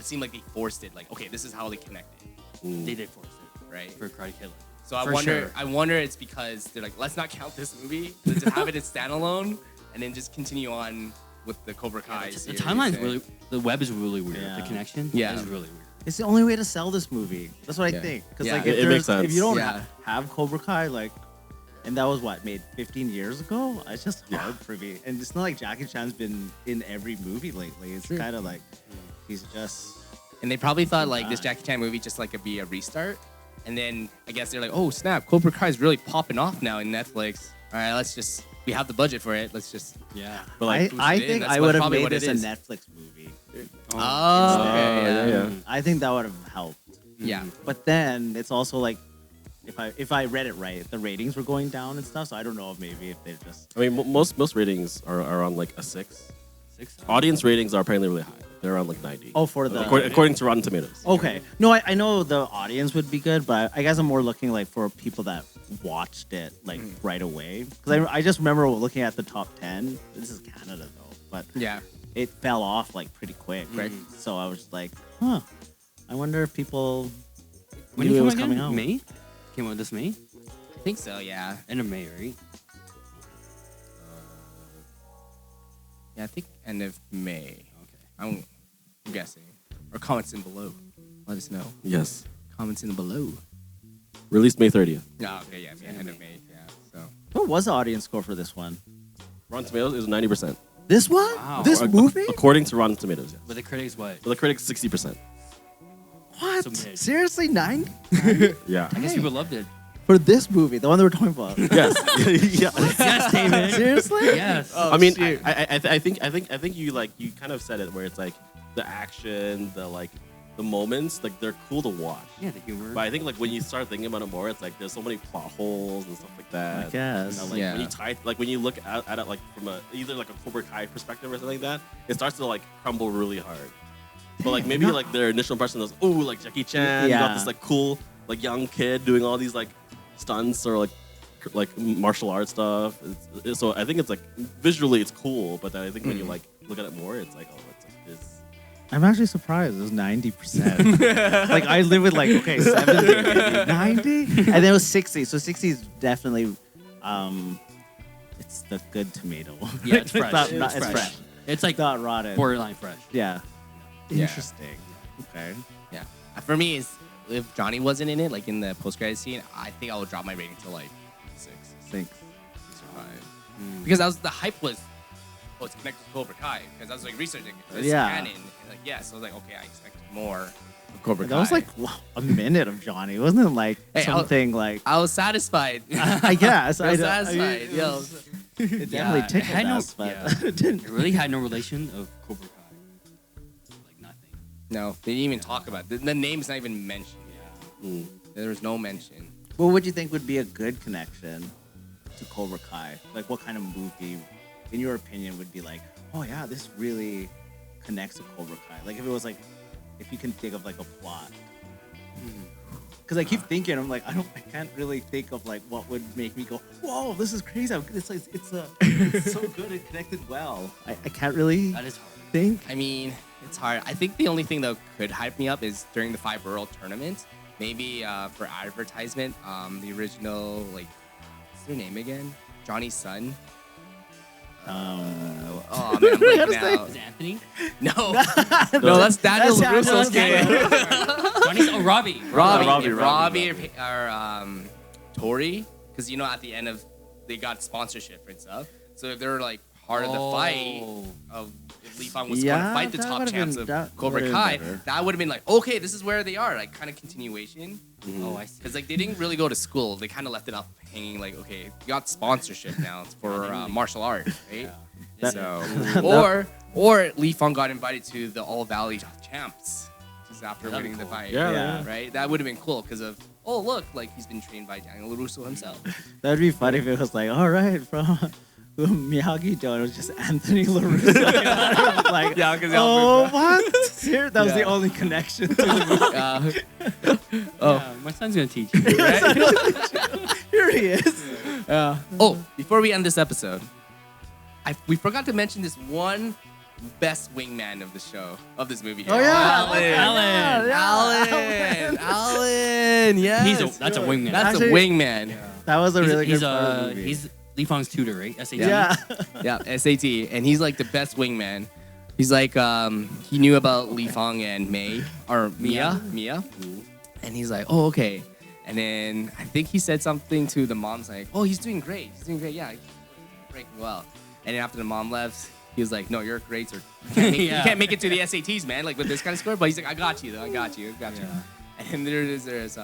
seemed like they forced it. Like, okay, this is how they connected, Mm. They did force it right? for Karate Kid. So I For wonder. sure. I wonder it's because they're like, let's not count this movie. Let's just have it as standalone, and then just continue on with the Cobra Kai. The series timeline's and- really. The web is really weird. Yeah. The connection. Yeah. is really weird. it's the only way to sell this movie. That's what Yeah. I think. Because Yeah. like, It if, makes there's- if sense. you don't Yeah. have Cobra Kai, like, and that was what made 15 years ago. It's just hard for me. And it's not like Jackie Chan's been in every movie lately. It's True. kind of like he's just. And they probably thought like this God. Jackie Chan movie just like could be a restart. And then I guess they're like, oh snap, Cobra Kai is really popping off now in Netflix. All right, we have the budget for it. Let's just. Yeah. But like, boost I it in. think That's I would have probably made what it this a is. Netflix movie. Oh, okay, yeah, yeah. I think that would have helped. Yeah. But then it's also like, if I read it right, the ratings were going down and stuff. So I don't know if maybe if they're just. I mean, most ratings are on like a 6. 6. Audience ratings are apparently really high. They're around like 90. Oh, for the. according to Rotten Tomatoes. Okay. No, I know the audience would be good, but I guess I'm more looking like for people that watched it like right away. Because I just remember looking at the top 10. This is Canada though, but Yeah. it fell off like pretty quick. Right. So I was like, huh. I wonder if people When knew did it it was come coming out? out. May. Came out this May. I think so. Yeah. End of May, right? Yeah. I think end of May. Okay. I'm guessing. Or comments in below. Let us know. Yes. Comments in below. Released May 30th. Yeah, okay, yeah, end of May. Yeah, so What was the audience score for this one? Rotten Tomatoes is 90%. This one? Wow. This Ac- movie? According to Rotten Tomatoes, yes. But the critics what? For the critics, 60%. What? So mid. Seriously, 9? Yeah. I guess people loved it. For this movie, the one that we're talking about. Yes. Yeah. Yes, David. Seriously? Yes. Oh, I mean, shoot. I think you kind of said it where it's like the action, the moments, like they're cool to watch. Yeah, the humor. But I think like when you start thinking about it more, it's like there's so many plot holes and stuff like that. I guess. You know, like Yeah. when you look at it like from either like a Cobra Kai perspective or something like that, it starts to like crumble really hard. But like maybe like their initial impression was, oh, like Jackie Chan, you got Yeah. this like cool like young kid doing all these like stunts or like martial arts stuff. So I think it's like visually it's cool, but then I think when you like look at it more, it's like it's like this. I'm actually surprised. It was 90%. Like, I live with, like, okay, 70, maybe 90? And then it was 60. So 60 is definitely, it's the good tomato. Yeah, it's fresh. It's It's fresh. It's like Not rotten. borderline fresh. Yeah. Yeah. Interesting. Okay. Yeah. For me, is if Johnny wasn't in it, like in the post-credit scene, I think I would drop my rating to like 6 Thanks. or 5. Because the hype was, oh, it's connected to Cobra Kai. Because I was like researching it. It's Yeah. canon. And, like, yeah, so I was like, okay, I expected more of Cobra Kai. That was like a minute of Johnny. Wasn't it like Hey, something like, I was satisfied. I guess. I was don't- satisfied. it Yo. was- It definitely Yeah, it tickled had no- us, but yeah. it didn't. It really had no relation of Cobra Kai. Like nothing. No, they didn't even talk about it. The name's not even mentioned. Yeah. There was no mention. What would you think would be a good connection to Cobra Kai? Like, what kind of movie, in your opinion, would be like, oh yeah, this really connects to Cobra Kai? Like, if it was like, if you can think of like a plot. Because I keep thinking, I'm like, I can't really think of like what would make me go, whoa, this is crazy. It's so good. It connected well. I can't really That is hard. think. I mean, it's hard. I think the only thing that could hype me up is during the 5 World Tournament. Maybe for advertisement, the original, like, what's their name again? Johnny's son. Oh, man, I'm blanking out. Is it Anthony? No. No, that's Daniel That's LaRusso's Daniel. kid. Johnny's Robbie. Robbie or Tori. Because, at the end of, they got sponsorship and stuff. So if they're, like, part of the fight of if Lee Fang was going Yeah, to fight the that top would've champs been- of that Cobra would've Kai, been better. that would have been like, okay, this is where they are, like kind of continuation. Oh, I see. Because like they didn't really go to school, they kind of left it up hanging. Like, okay, you got sponsorship now for martial arts, right? That- So, or Lee Fang got invited to the All Valley Champs just after That'd be winning the cool. fight. Yeah. Right. That would have been cool because of look, like he's been trained by Daniel LaRusso himself. That'd be funny if it was like, all right, from Miyagi-Do, it was just Anthony LaRusso. Like, Yeah, 'cause they all oh, moved what? Here, that was the Yeah. only connection to the movie. Yeah, my son's gonna teach you. Here he is. Oh, before we end this episode, we forgot to mention this one best wingman of the show, of this movie. Oh, yeah. Alan, yes. That's a wingman. That's Actually- a wingman. That was a really he's good part of the movie. he's Lee Fang's tutor, right? SAT. yeah. Yeah, SAT, and he's like the best wingman. He's like, he knew about Li Fang and Mia, and he's like, oh, okay. And then I think he said something to the mom's like, oh, he's doing great. Yeah, he's breaking well. And then after the mom left, he was like, no, your grades are, you can't make it to the SATs, man, like with this kind of score. But he's like, I got you, though. I got you. And there's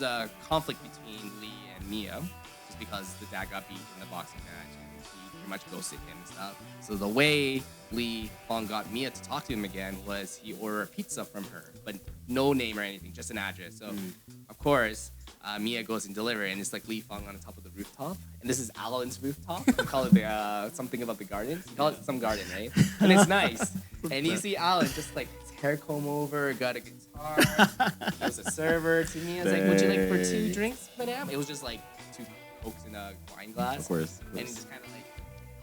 a conflict between Lee and Mia, just because the dad got beat in the boxing match, and he pretty much ghosted him and stuff. So the way Lee Fang got Mia to talk to him again was he ordered a pizza from her, but no name or anything, just an address. So of course, Mia goes and delivers, and it's like Lee Fang on the top of the rooftop. And this is Alan's rooftop. We call it the something about the garden. We call it some garden, right? And it's nice. And you see Alan just like his hair comb over, got a guitar. There was a server to me. I was like, would you like for 2 drinks, madam? It was just like 2 Cokes in a wine glass. Of course. And he just kind of like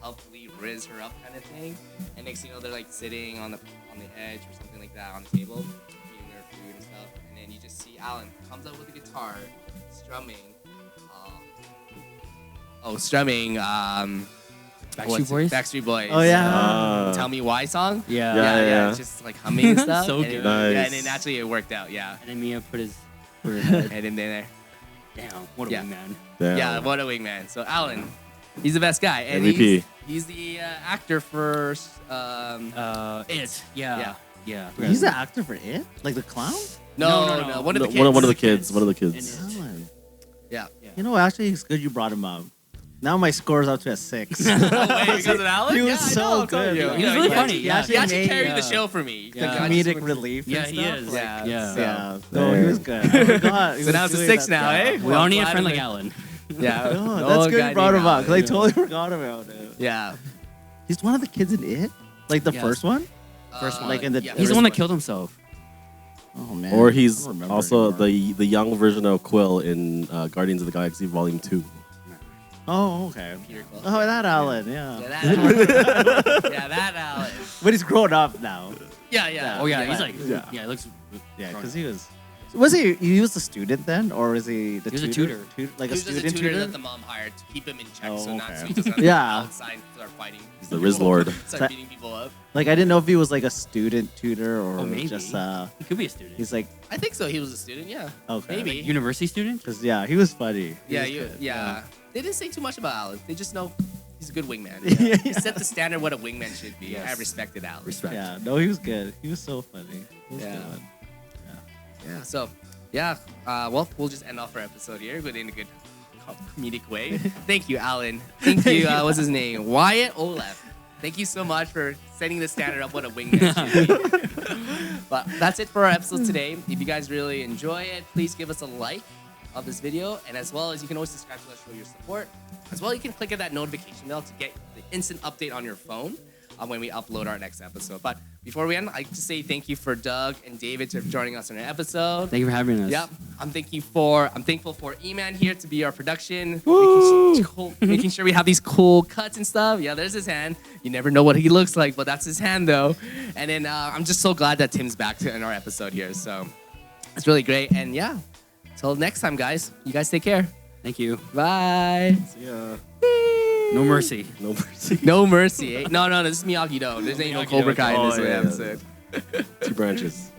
helped Lee riz her up kind of thing. And next thing you know, they're like sitting on the edge or something like that on the table, eating their food and stuff. And then you just see Alan comes up with a guitar, strumming. Strumming. Backstreet Boys? Backstreet Boys. Oh, yeah. Tell Me Why song. Yeah. Yeah. It's just like humming and stuff. So and good. Yeah, Nice. and then actually it worked out. Yeah. And then Mia put his head. And then there. Damn, what a Yeah. wingman. Damn. Yeah, what a wingman. So Alan, he's the best guy, and MVP. he's the actor for It. Yeah. Yeah. He's the actor for it, like the clown. no, one of the No, kids. one of the kids. One of the kids. And Alan. Yeah. You know, actually, it's good you brought him up. Now my score's up to a 6. Oh, wait, because of Alan? He was Yeah, I so know, I'm telling good. you. He was really funny. He Yeah. He actually made, carried the yeah. show for me. the Yeah. I just comedic went- relief. Yeah, and he stuff. is. Like, Yeah. Yeah. yeah. So- No, he was good. I forgot. He So was now it's a doing 6 that now, stuff. eh? We Well, all need a glad friend to like hear- Alan. Yeah. No, Oh, that's good God, you brought him Alan, up because I yeah. totally forgot about it. Yeah. He's one of the kids in it, like the Yes. first one. First one. Like in the- yeah, He's the first one that killed himself. Oh man. Or I he's don't remember also anymore. the young version of Quill in Guardians of the Galaxy Volume 2. Oh, okay. Peter Quill. Oh, that Alan. Yeah. Yeah, that Alan. Yeah, that Alan. But he's grown up now. Yeah. Oh yeah, Yeah. he's like Yeah. yeah, it looks Yeah, because he was. Was he was a student then, or is he the He was a tutor? tutor. Like He a was just a student tutor tutor? that the mom hired to keep him in check, Oh, so not okay. so he doesn't have to Yeah. go outside and start fighting. He's the Riz Lord. Start beating people up. Like I didn't know if he was like a student tutor or Oh, maybe. just he could be a student. he's like I think so. He was a student. Yeah. okay. Maybe. University student? Because yeah, he was funny. He Yeah. was You, good. yeah. They didn't say too much about Alan. They just know he's a good wingman. Yeah. He set the standard what a wingman should be. Yes. I respected Alan. Respect. Yeah, no, he was good. He was so funny. He was Yeah. good. Yeah. So, yeah. Well, we'll just end off our episode here, but in a good comedic way. Thank you, Alan. Thank you. What's his name? Wyatt Olaf. Thank you so much for setting the standard of what a wingman should be. But that's it for our episode today. If you guys really enjoy it, please give us a like of this video, and as well as you can always subscribe to us, show your support. As well, you can click on that notification bell to get the instant update on your phone when we upload our next episode. But before we end, I'd like to say thank you for Doug and David for joining us on our episode. Thank you for having us. Yep. I'm thankful for E-Man here to be our production, making sure we have these cool cuts and stuff. Yeah, there's his hand. You never know what he looks like, but that's his hand though. And then I'm just so glad that Tim's back in our episode here. So it's really great. And yeah, till next time, guys. You guys take care. Thank you. Bye. Yeah. No mercy. No mercy. No mercy. Eh? No, this is Miyagi-Do. There's ain't no Miyagi-Do, Cobra Kai in oh, this yeah, episode. 2 branches.